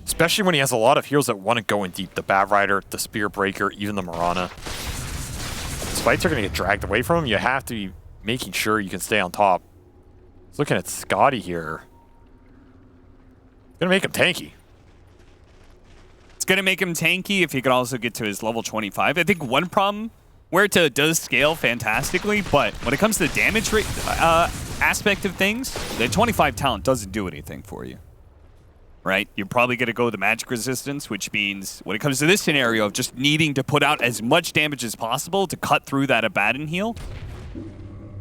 Especially when he has a lot of heroes that want to go in deep. The Bat Rider, the Spear Breaker, even the Mirana. These fights are going to get dragged away from him. You have to be making sure you can stay on top. He's looking at Scotty here. It's going to make him tanky. It's going to make him tanky if he could also get to his level 25. I think one problem, Muerta does scale fantastically, but when it comes to the damage rate aspect of things, the 25 talent doesn't do anything for you. Right? You're probably going to go the magic resistance, which means when it comes to this scenario of just needing to put out as much damage as possible to cut through that Abaddon heal.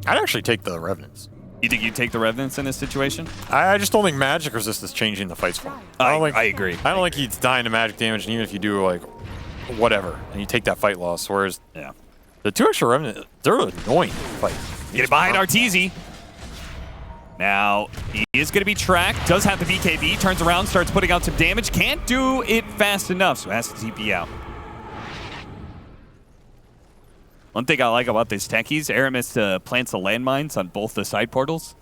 I'd actually take the Revenants. You think you'd take the Revenants in this situation? I just don't think magic resistance is changing the fights for him. I agree. I don't think he's dying to magic damage, and even if you do, like, whatever, and you take that fight loss, whereas the 2 extra Revenant, they're annoying to fight. Get it behind Arteezy. Now, he is going to be tracked, does have the BKB, turns around, starts putting out some damage, can't do it fast enough, so has to TP out. One thing I like about this techies, Aramis plants the landmines on both the side portals,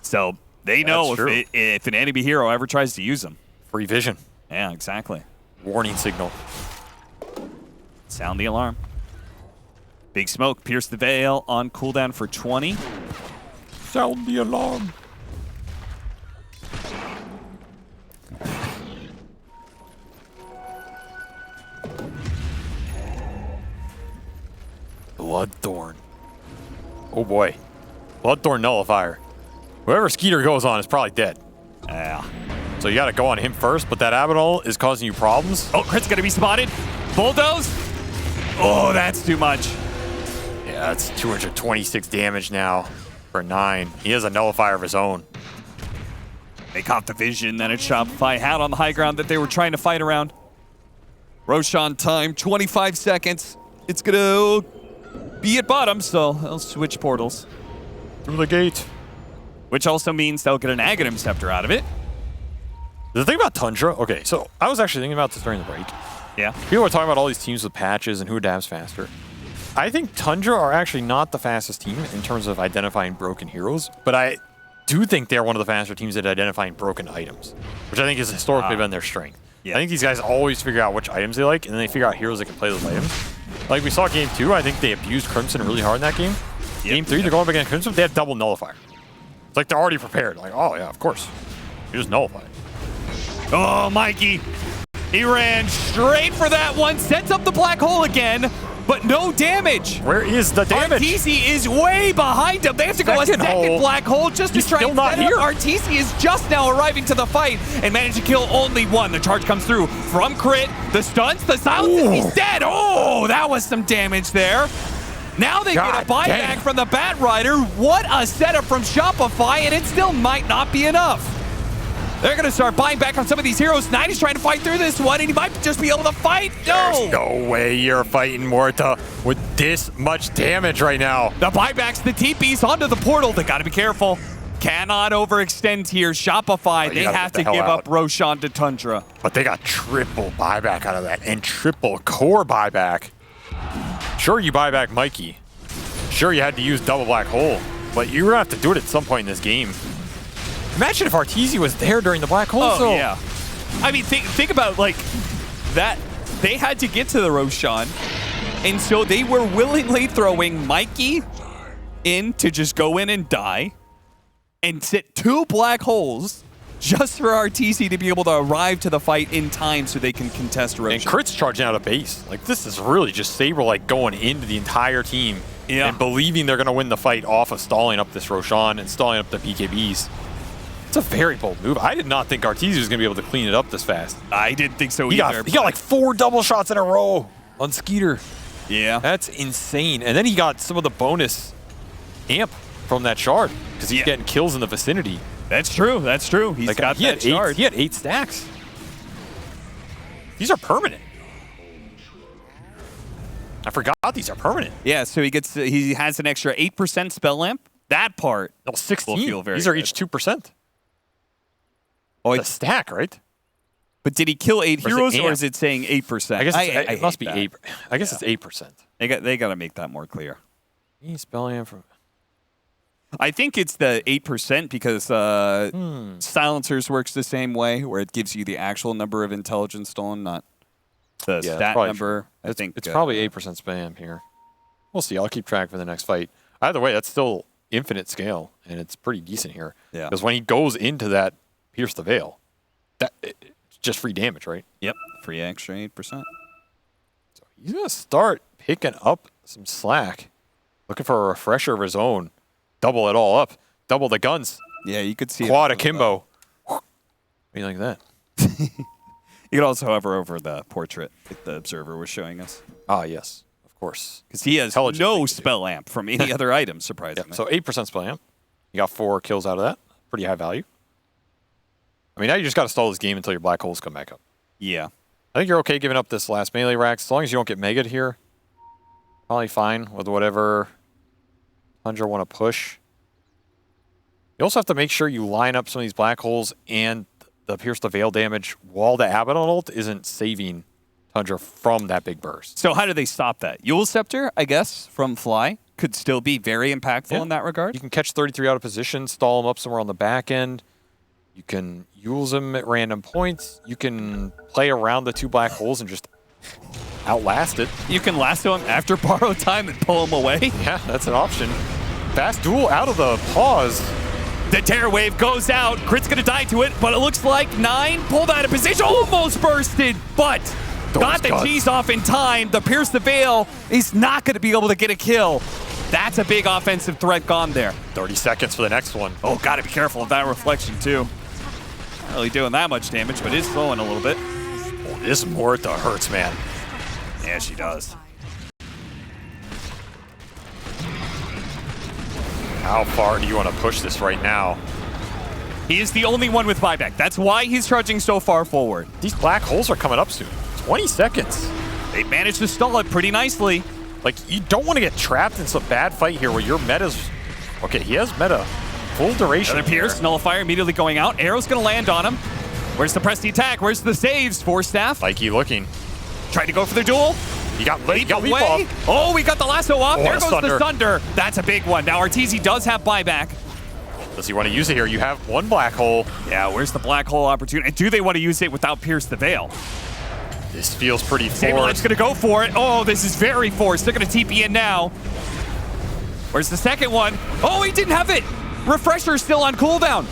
so they know if an enemy hero ever tries to use them. Free vision. Yeah, exactly. Warning signal. Sound the alarm. Big Smoke, pierce the veil on cooldown for 20. Sound the alarm. Bloodthorn. Oh boy. Bloodthorn Nullifier. Whoever Skeeter goes on is probably dead. Yeah. So you gotta go on him first, but that Abaddon is causing you problems. Oh, Crit's gonna be spotted. Bulldoze. Oh, that's too much. Yeah, that's 226 damage now for 9. He has a Nullifier of his own. They caught the vision that Shopify had on the high ground that they were trying to fight around. Roshan time, 25 seconds. It's gonna be at bottom, so they'll switch portals. Through the gate. Which also means they'll get an Aghanim Scepter out of it. The thing about Tundra, okay, so I was actually thinking about this during the break. Yeah. People are talking about all these teams with patches and who adapts faster. I think Tundra are actually not the fastest team in terms of identifying broken heroes, but I do think they're one of the faster teams at identifying broken items, which I think has historically been their strength. Yeah. I think these guys always figure out which items they like, and then they figure out heroes that can play those items. Like we saw game 2, I think they abused Crimson really hard in that game. Yep. Game 3, they're going up against Crimson, they have double Nullifier. It's like they're already prepared. Like, oh yeah, of course. You just nullify it. Oh, Mikey. He ran straight for that one, sets up the black hole again, but no damage. Where is the damage? Arteezy is way behind him. They have to go a second black hole just to try and set up. Arteezy is just now arriving to the fight and managed to kill only one. The charge comes through from Crit. The stuns, the silences, he's dead. Oh, that was some damage there. Now they get a buyback from the Bat Rider. What a setup from Shopify, and it still might not be enough. They're going to start buying back on some of these heroes. Knight is trying to fight through this one, and he might just be able to fight. No! There's no way you're fighting Morta with this much damage right now. The buybacks, the TPs onto the portal. They got to be careful. Cannot overextend here. Shopify, they have to give up Roshan to Tundra. But they got triple buyback out of that, and triple core buyback. Sure, you buy back Mikey. Sure, you had to use double black hole, but you're going to have to do it at some point in this game. Imagine if Arteezy was there during the black hole. Oh, yeah. I mean, think about, like, that. They had to get to the Roshan, and so they were willingly throwing Mikey in to just go in and die and sit 2 black holes just for Arteezy to be able to arrive to the fight in time so they can contest Roshan. And Crit's charging out of base. Like, this is really just Saber, like, going into the entire team and believing they're going to win the fight off of stalling up this Roshan and stalling up the BKBs. It's a very bold move. I did not think Arteezy was going to be able to clean it up this fast. I didn't think so either. He got like 4 double shots in a row on Skeeter. Yeah. That's insane. And then he got some of the bonus amp from that shard because he's getting kills in the vicinity. That's true. That's true. He's got that shard. He had 8 stacks. These are permanent. I forgot these are permanent. Yeah, so he has an extra 8% spell lamp. That part no, 16. will feel very These are good. each 2%. Oh, it's a stack, right? But did he kill 8 heroes, or is it saying 8%? I guess it must be 8. I guess it's 8%. They got to make that more clear. Spell amp from. I think it's the 8% because Silencers works the same way, where it gives you the actual number of intelligence stolen, not the stat number. I think it's probably 8% spam here. We'll see. I'll keep track for the next fight. Either way, that's still infinite scale, and it's pretty decent here. Yeah. Because when he goes into that Pierce the Veil, it's just free damage, right? Yep. Free extra 8%. So he's going to start picking up some slack, looking for a refresher of his own. Double it all up. Double the guns. Yeah, you could see Quad akimbo. What do you think of that? You could also hover over the portrait that the observer was showing us. Ah, yes. Of course. Because he has no spell lamp from any other item, surprisingly. Yeah, so 8% spell lamp. You got 4 kills out of that. Pretty high value. I mean, now you just got to stall this game until your black holes come back up. Yeah. I think you're okay giving up this last melee rack. As long as you don't get mega'd here, probably fine with whatever Tundra want to push. You also have to make sure you line up some of these black holes and the Pierce the Veil damage while the Abaddon ult isn't saving Tundra from that big burst. So how do they stop that? Yule Scepter, I guess, from Fly could still be very impactful in that regard. You can catch 33 out of position, stall him up somewhere on the back end. You can use him at random points. You can play around the 2 black holes and just outlast it. You can lasso him after borrow time and pull him away. Yeah, that's an option. Fast duel out of the pause. The Terror Wave goes out. Crit's going to die to it, but it looks like 9 pulled out of position. Almost bursted, but got the cheese off in time. The Pierce the Veil is not going to be able to get a kill. That's a big offensive threat gone there. 30 seconds for the next one. Oh, got to be careful of that reflection, too. Not really doing that much damage, but it's slowing a little bit. Oh, this Morta hurts, man. Yeah, she does. How far do you want to push this right now? He is the only one with buyback. That's why he's trudging so far forward. These black holes are coming up soon. 20 seconds. They managed to stall it pretty nicely. Like, you don't want to get trapped in some bad fight here where your meta's... Okay, he has meta. Full duration. Another Pierce, Nullifier immediately going out. Arrow's going to land on him. Where's the press the attack? Where's the saves? Force Staff. Likey looking. Tried to go for the duel. You got leap away. off. Oh, we got the lasso off. Oh, there goes Thunder. the Thunder. That's a big one. Now, Arteezy does have buyback. Does he want to use it here? You have 1 black hole. Yeah, where's the black hole opportunity? And do they want to use it without Pierce the Veil? This feels pretty Saberlight's forced. going to go for it. Oh, this is very forced. They're going to TP in now. Where's the second one? Oh, he didn't have it. Refresher still on cooldown.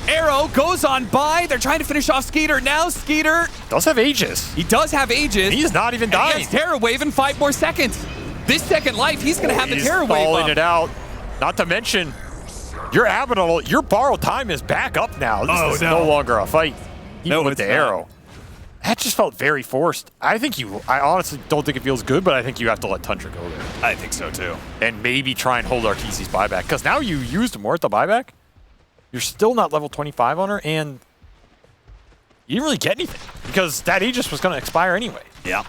Arrow goes on by. They're trying to finish off Skeeter. Now Skeeter Does have Aegis. He does have Aegis. He's not even And dying. he has Terror Wave in 5 more seconds. This second life, he's going to have the He's Terror Wave stalling up. it out. Not to mention, your Abaddon, your borrow time is back up now. This is no longer a fight. Even with the arrow. That just felt very forced. I honestly don't think it feels good, but I think you have to let Tundra go there. I think so too. And maybe try and hold Arteezy's buyback. Because now you used Morta buyback. You're still not level 25 on her, and you didn't really get anything. Because that Aegis was going to expire anyway. Yeah.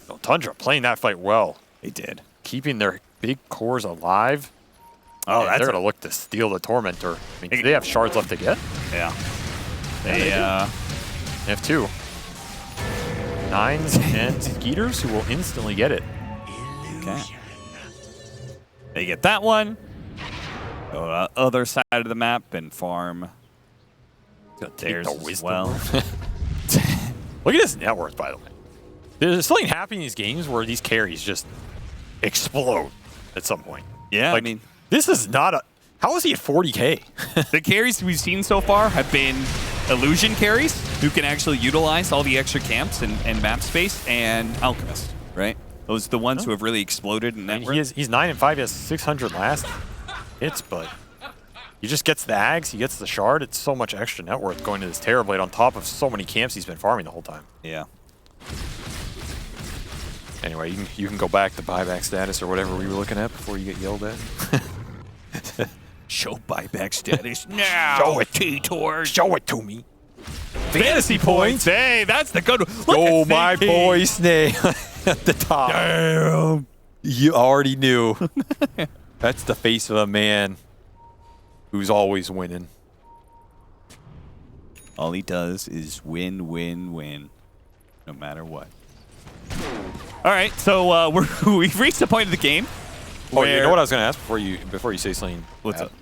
So Tundra playing that fight well. They did. Keeping their big cores alive. Oh, they're going to look to steal the Tormentor. I mean, do they have shards left to get? Yeah. They have 2. 9s and Skeeters who will instantly get it. Okay. They get that one. Go to the other side of the map and farm. There's the as wisdom. well. Look at his net worth, by the way. There's something happening in these games where these carries just explode at some point. Yeah, like, I mean, this is not a... How is he at 40K? the carries we've seen so far have been illusion carries who can actually utilize all the extra camps and map space, and Alchemist, right? Those are the ones who have really exploded in net worth. He's 9 and 5. He has 600 last hits, but he just gets the Ags, he gets the Shard. It's so much extra net worth going to this Terrorblade on top of so many camps he's been farming the whole time. Yeah. Anyway, you can go back to buyback status or whatever we were looking at before you get yelled at. Show buyback status now. Show it. T-Tour. Show it to me. Fantasy points. Hey, that's the good one. Look Oh, at my Snake. boy Snake at the top. Damn. You already knew. That's the face of a man who's always winning. All he does is win, win, win, no matter what. All right, so we've reached the point of the game. Oh, you know what I was going to ask before you say something? What's up?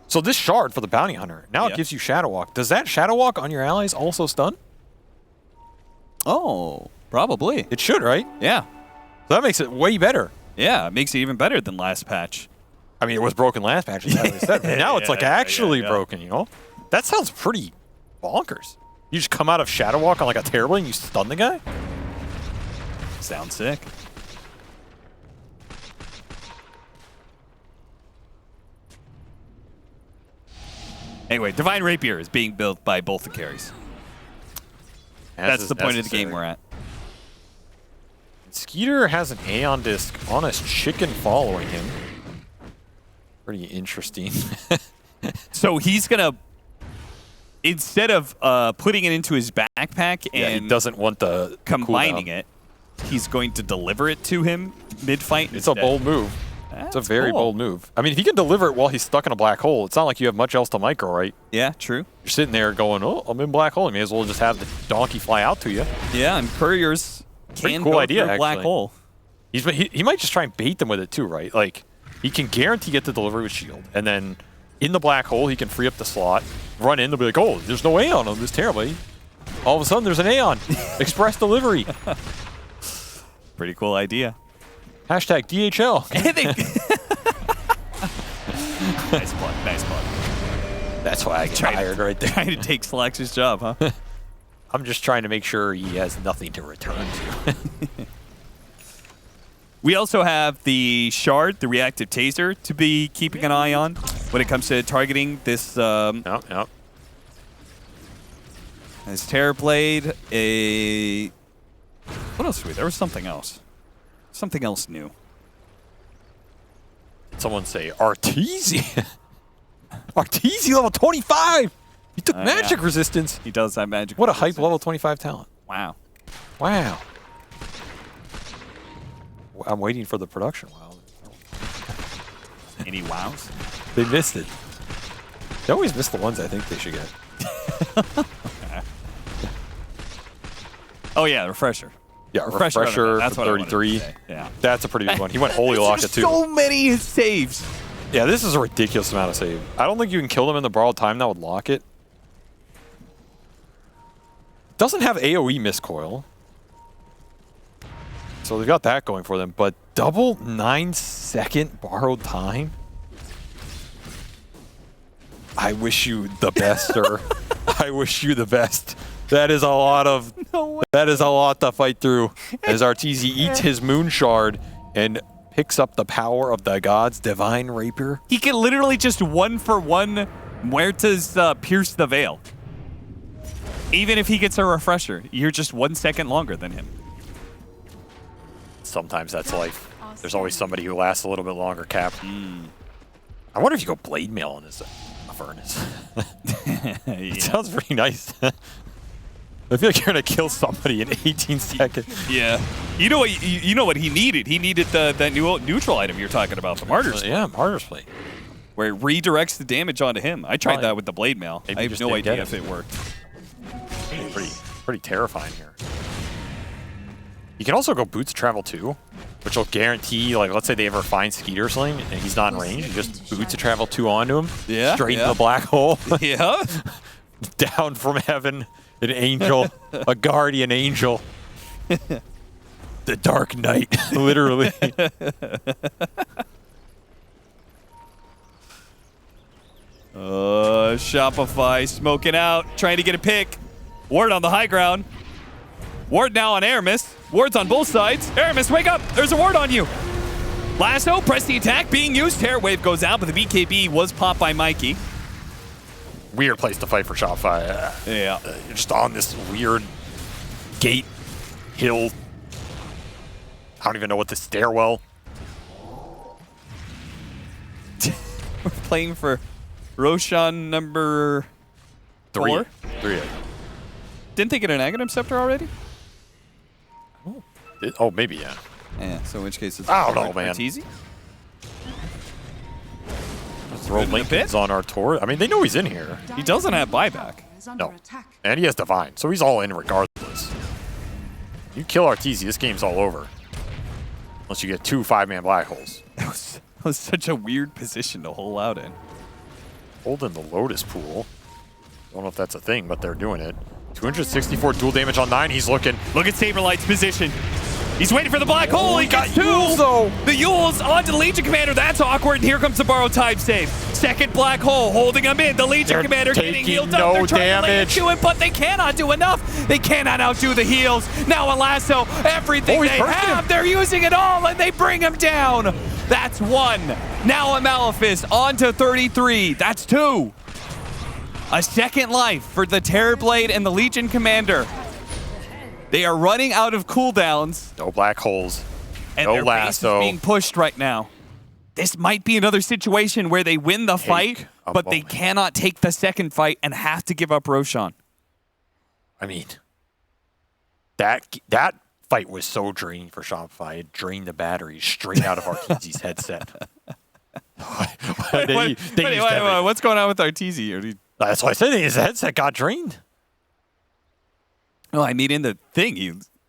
So this shard for the bounty hunter, now it gives you Shadow Walk. Does that Shadow Walk on your allies also stun? Oh, probably. It should, right? Yeah. So that makes it way better. Yeah, it makes it even better than last patch. I mean, it was broken last patch, as I said, but now it's like actually broken, you know? That sounds pretty bonkers. You just come out of Shadow Walk on like a Terrorblade and you stun the guy? Sounds sick. Anyway, Divine Rapier is being built by both the carries. That's the point of the game we're at. Skeeter has an Aeon Disc on his chicken following him. Pretty interesting. So he's going to, instead of putting it into his backpack and he doesn't want the combining cooldown. it, he's going to deliver it to him mid-fight. It's a bold move. It's a very bold move. I mean, if he can deliver it while he's stuck in a black hole, it's not like you have much else to micro, right? Yeah, true. You're sitting there going, oh, I'm in black hole. You may as well just have the donkey fly out to you. Yeah, and couriers Pretty can cool go idea, through a black actually. hole. He might just try and bait them with it too, right? Like, he can guarantee get the delivery with shield, and then in the black hole, he can free up the slot, run in, they'll be like, oh, there's no Aeon on this terribly. All of a sudden, there's an Aeon. Express delivery. Pretty cool idea. Hashtag DHL. Nice plug, nice plug. That's why I get tired right there. Trying to take Slax's job, huh? I'm just trying to make sure he has nothing to return to. We also have the Shard, the reactive taser, to be keeping an eye on when it comes to targeting this. Yep. This Terrorblade. What else? There was something else. Something else new. Someone say Arteezy. Arteezy level 25. He took magic resistance. He does have magic. What a resistance. hype level 25 talent. Wow. Wow. I'm waiting for the production. Wow. Any wows? They missed it. They always miss the ones I think they should get. Oh yeah, refresher. Yeah, refresher That's for what I wanted to 33. say. Yeah. That's a pretty big one. He went Holy Lock it too. So many saves. Yeah, this is a ridiculous amount of save. I don't think you can kill them in the borrowed time. That would lock it. Doesn't have AoE miscoil. So they've got that going for them. But double 9-second borrowed time? I wish you the best, sir. I wish you the best. That is a lot of... No way. That is a lot to fight through. As Arteezy eats his Moon Shard and picks up the power of the gods' divine rapier. He can literally just 1-for-1 Muerta's Pierce the Veil. Even if he gets a refresher, you're just 1 second longer than him. Sometimes that's life. There's always somebody who lasts a little bit longer, Cap. I wonder if you go Blade Mail on this furnace. It sounds pretty nice. I feel like you're gonna kill somebody in 18 seconds. Yeah. You know what? You know what he needed? He needed that new neutral item you're talking about, the Martyr's Plate, Yeah, Martyr's Plate. where it redirects the damage onto him. I tried that with the Blade Mail. Maybe I you have just no didn't get idea it. if it worked. Pretty terrifying here. You can also go Boots Travel too, which will guarantee, like, let's say they ever find Skeeter Sling and he's not in range, you just Boots Travel 2 onto him, straight in the black hole. Yeah. Down from heaven, an angel, a guardian angel. The Dark Knight, literally. Shopify smoking out, trying to get a pick. Ward on the high ground. Ward now on Aramis. Ward's on both sides. Aramis, wake up! There's a ward on you! Lasso, press the attack, being used. Terror Wave goes out, but the BKB was popped by Mikey. Weird place to fight for Shopify. Yeah. You're just on this weird gate, hill. I don't even know what the stairwell. We're playing for Roshan number 4. 3. Didn't they get an Aghanim Scepter already? Oh, maybe, yeah. Yeah, so in which case it's... I don't know, man. Easy. Throw Lincolns on our tour. I mean, they know he's in here. He doesn't have buyback. No. And he has Divine, so he's all in regardless. You kill Arteezy, this game's all over. Unless you get 2 5-man black holes. That was such a weird position to hole out in. Hold in the Lotus Pool. Don't know if that's a thing, but they're doing it. 264 dual damage on 9. He's looking. Look at Saberlight's position. He's waiting for the black hole. He got 2. Yules, though. The Yules onto the Legion Commander. That's awkward. And here comes the borrowed time save. Second black hole holding him in. The Legion They're Commander getting taking healed no up. They're trying damage. to lay into it, but they cannot do enough. They cannot outdo the heals. Now a lasso. Everything he's they bursting have, him. they're using it all, and they bring him down. That's 1. Now a Malefice onto 33. That's 2. A second life for the Terrorblade and the Legion Commander. They are running out of cooldowns. No black holes. And no their base is lasso. being pushed right now. This might be another situation where they win the fight, but they cannot take the second fight and have to give up Roshan. I mean, that fight was so draining for Shopify. It drained the battery straight out of Arteezy's headset. What's going on with Arteezy here? That's why I said his headset got drained. No, I mean in the thing.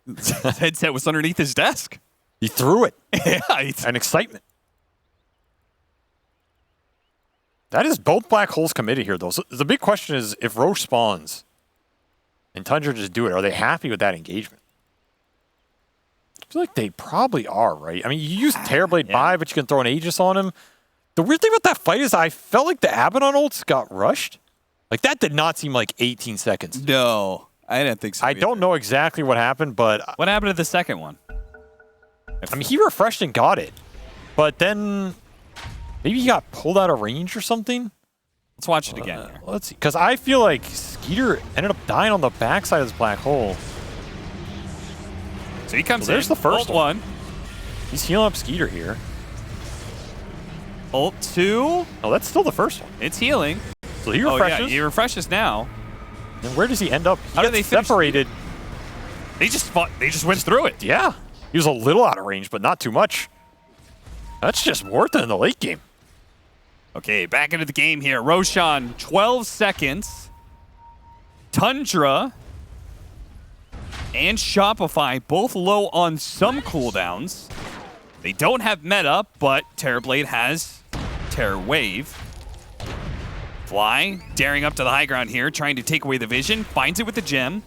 His headset was underneath his desk. He threw it. Yeah, An excitement. That is both black holes committed here, though. So the big question is, if Roche spawns and Tundra just do it, are they happy with that engagement? I feel like they probably are, right? I mean, you use Terrorblade buy, but you can throw an Aegis on him. The weird thing about that fight is I felt like the Abaddon ults got rushed. Like, that did not seem like 18 seconds. No, I didn't think so. I don't know exactly what happened, but... What happened to the second one? I mean, he refreshed and got it. But then... Maybe he got pulled out of range or something? Let's watch it again here. Let's see. Because I feel like Skeeter ended up dying on the backside of this black hole. So he comes in. There's the first one. He's healing up Skeeter here. Ult 2. Oh, that's still the first one. It's healing. So he refreshes. Oh, yeah, he refreshes now. And where does he end up? How did they finish? Separated. They just fought. They just went through it. Yeah. He was a little out of range, but not too much. That's just worth it in the late game. Okay, back into the game here. Roshan, 12 seconds. Tundra and Shopify both low on some cooldowns. They don't have meta, but Terrorblade has Terror Wave. Fly, daring up to the high ground here, trying to take away the vision. Finds it with the gem.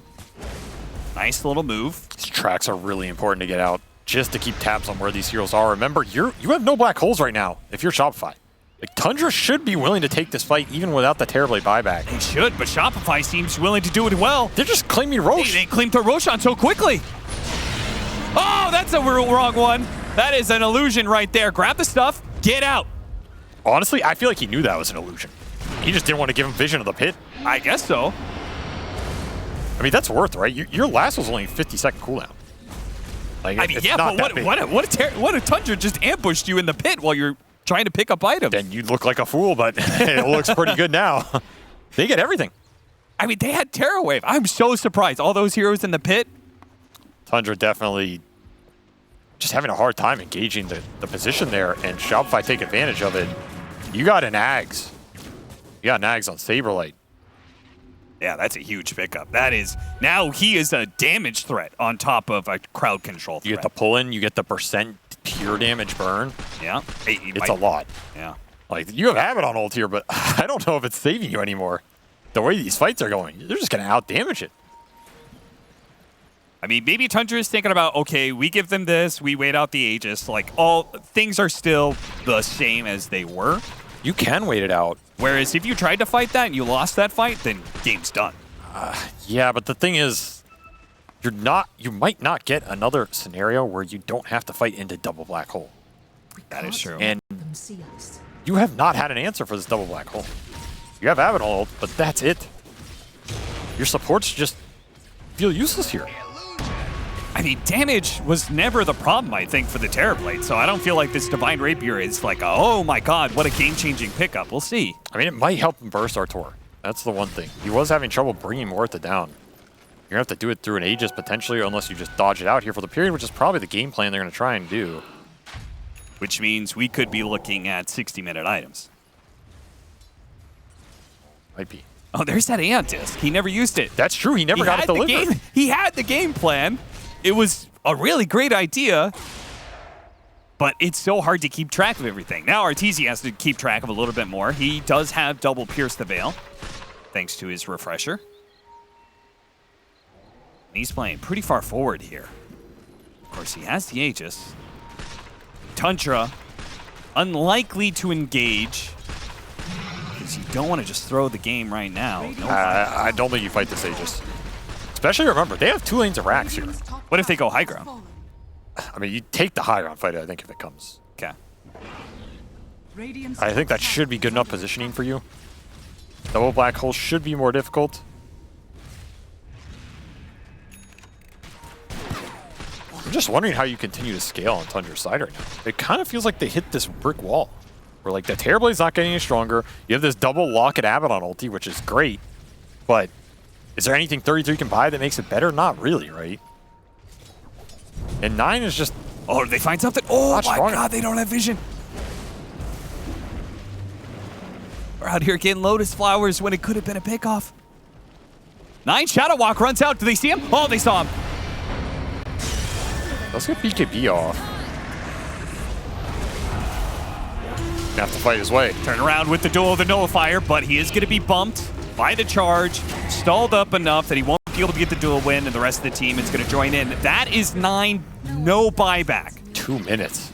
Nice little move. These tracks are really important to get out, just to keep tabs on where these heroes are. Remember, you have no black holes right now if you're Shopify. Like, Tundra should be willing to take this fight even without the Terrorblade buyback. They should, but Shopify seems willing to do it well. They're just claiming Roche. They claimed to Roshan so quickly. Oh, that's a wrong one. That is an illusion right there. Grab the stuff, get out. Honestly, I feel like he knew that was an illusion. He just didn't want to give him vision of the pit. I guess so. I mean, that's worth, right? Your last was only a 50-second cooldown. Like, I mean, yeah, but what if Tundra just ambushed you in the pit while you're trying to pick up items? Then you'd look like a fool, but it looks pretty good now. They get everything. I mean, they had Terror Wave. I'm so surprised. All those heroes in the pit. Tundra definitely just having a hard time engaging the position there, and Shopify take advantage of it. You got an Ags. You got an Ags on Saberlight. Yeah, that's a huge pickup. That is, now he is a damage threat on top of a crowd control threat. You get the pull-in, you get the percent pure damage burn. Yeah. It's a lot. Yeah. Like, you have Abaddon ult here, but I don't know if it's saving you anymore. The way these fights are going, they're just going to out-damage it. I mean, maybe Tundra is thinking about, okay, we give them this, we wait out the Aegis. Like, all things are still the same as they were. You can wait it out. Whereas if you tried to fight that and you lost that fight, then game's done. Yeah, but the thing is, you might not get another scenario where you don't have to fight into double black hole. That is true. And you have not had an answer for this double black hole. You have Abaddon ult, but that's it. Your supports just feel useless here. I mean, damage was never the problem, I think, for the Terrorblade, so I don't feel like this Divine Rapier is like, oh my god, what a game-changing pickup. We'll see. I mean, it might help him burst Artor. That's the one thing. He was having trouble bringing Mortha down. You're going to have to do it through an Aegis, potentially, unless you just dodge it out here for the period, which is probably the game plan they're going to try and do. Which means we could be looking at 60-minute items. Might be. Oh, there's that Aeon Disc. He never used it. That's true. He never got it delivered. He had the game plan. It was a really great idea, but it's so hard to keep track of everything. Now Arteezy has to keep track of a little bit more. He does have double Pierce the Veil, thanks to his refresher. And he's playing pretty far forward here. Of course, he has the Aegis. Tundra, unlikely to engage, because you don't want to just throw the game right now. I don't think you fight this Aegis. Especially, remember, they have 2 lanes of racks here. What if they go high ground? I mean, you take the high ground fight, I think, if it comes. Okay. I think that should be good enough positioning for you. Double black hole should be more difficult. I'm just wondering how you continue to scale on Tundra's side right now. It kind of feels like they hit this brick wall. Where, like, the Terrorblade's not getting any stronger. You have this double lock at Abaddon ulti, which is great. But is there anything 33 can buy that makes it better? Not really, right? And 9 is just... Oh, did they find something? Oh Not my strong god, they don't have vision. We're out here getting Lotus Flowers when it could have been a pickoff. 9 Shadow Walk runs out. Do they see him? Oh, they saw him. Let's get BKB off. Gonna have to fight his way. Turn around with the duel of the Nullifier, but he is going to be bumped by the charge. Stalled up enough that he won't be able to get the duel win, and the rest of the team is going to join in. That is 9, no buyback. 2 minutes.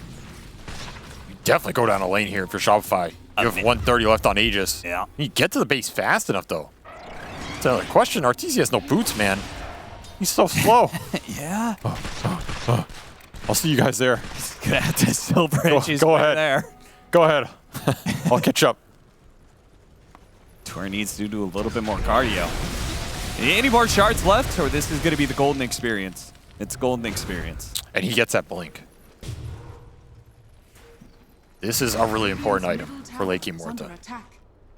You definitely go down a lane here if you're Shopify. You have Okay. 130 left on Aegis. Yeah. You get to the base fast enough, though. That's another question. Arteezy has no boots, man. He's so slow. Yeah. I'll see you guys there. Gonna have to silver edges go right ahead. there. Go ahead. I'll catch up. Tour needs to do a little bit more cardio. Any more shards left, or this is going to be the golden experience? It's golden experience. And he gets that blink. This is a really important item for late game Morta.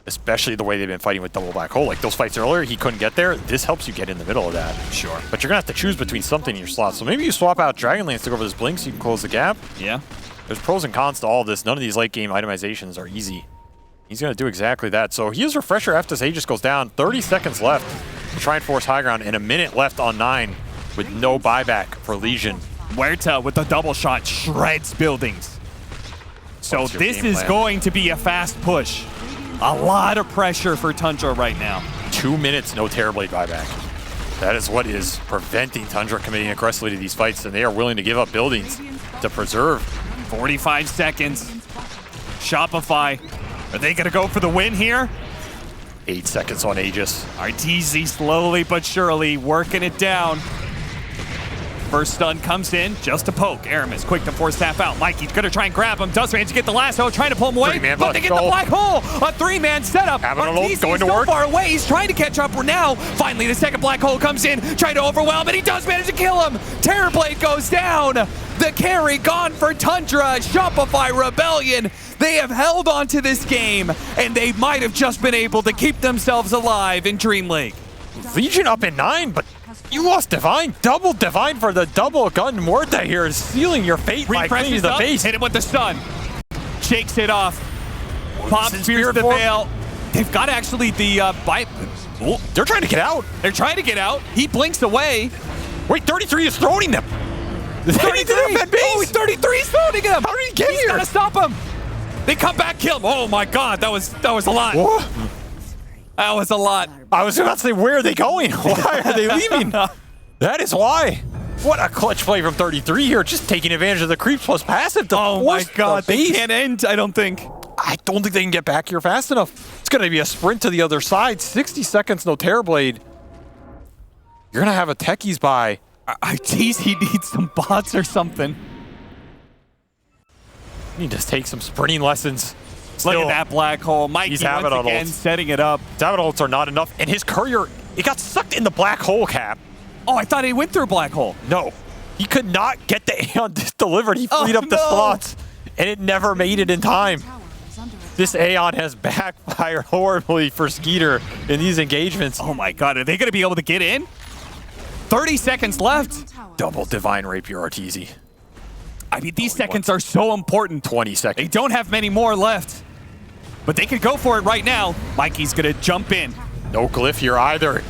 Especially the way they've been fighting with double black hole. Like those fights earlier, he couldn't get there. This helps you get in the middle of that. Sure. But you're going to have to choose between something in your slot. So maybe you swap out Dragonlance to go for this blink so you can close the gap. Yeah. There's pros and cons to all of this. None of these late game itemizations are easy. He's going to do exactly that. So he has Refresher after this Aegis goes down. 30 seconds left to try and force high ground, and a minute left on 9 with no buyback for Legion. Huerta with the double shot shreds buildings. So What's your this game is plan? going to be a fast push. A lot of pressure for Tundra right now. 2 minutes, no Terrorblade buyback. That is what is preventing Tundra committing aggressively to these fights, and they are willing to give up buildings to preserve. 45 seconds. Shopify. Are they going to go for the win here? 8 seconds on Aegis. Arteezy slowly but surely working it down. First stun comes in, just a poke. Aramis quick to force tap out. Mikey's gonna try and grab him. Does manage to get the lasso, trying to pull him away. Three-man But they get the goal. black hole. A 3-man setup. Having a look, Arteezy going to so work. far away. He's trying to catch up now. Finally, the second black hole comes in, trying to overwhelm, and he does manage to kill him. Terrorblade goes down. The carry gone for Tundra. Shopify Rebellion. They have held on to this game, and they might have just been able to keep themselves alive in DreamLeague. Legion up in 9, but you lost Divine. Double Divine for the double gun. Morta here is sealing your fate by Refreshes hitting the up, base. hit him with the stun. Shakes it off. Pop in spears spirit the form. veil. They've got actually the bite. Oh, They're trying to get out. they're trying to get out. He blinks away. Wait, 33 is throwing them. 33. That base. Oh, 33 is throwing him. How did he get He's here? gotta stop him. They come back, kill him. Oh my God, that was a lot. Whoa. That was a lot. I was about to say, where are they going? Why are they leaving? That is why. What a clutch play from 33 here, just taking advantage of the creeps plus passive to Oh my force God, the they base. can't end, I don't think. I don't think they can get back here fast enough. It's going to be a sprint to the other side. 60 seconds, no Terrorblade. You're going to have a techies buy. Geez, he needs some bots or something. You need to take some sprinting lessons. Look Still, at that black hole. Mikey he's once having it again all. setting it up. David ults are not enough, and his courier, it got sucked in the black hole cap. Oh, I thought he went through a black hole. No, he could not get the Aeon delivered. He freed up the no. slots, and it never made it in time. This Aeon has backfired horribly for Skeeter in these engagements. Oh my God, are they going to be able to get in? 30 seconds left. Double Divine Rapier Arteezy. I mean, these seconds are so important. 20 They seconds. don't have many more left, but they could go for it right now. Mikey's going to jump in. No glyph here either.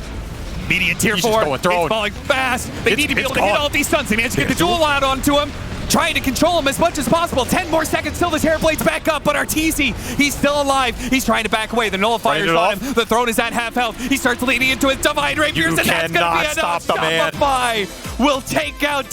Immediate tier He's just 4. going thrown. It's falling fast. They need to be it's able to hit gone. all these stuns. They managed to get the duel out onto him. Trying to control him as much as possible. 10 more seconds till the Terrorblade's back up, but Arteezy, he's still alive. He's trying to back away. The Nullifier's Fight it on off. him. The throne is at half health. He starts leading into his Divine Rapiers, You and that's going to cannot be enough. stop the man. Shopify will take out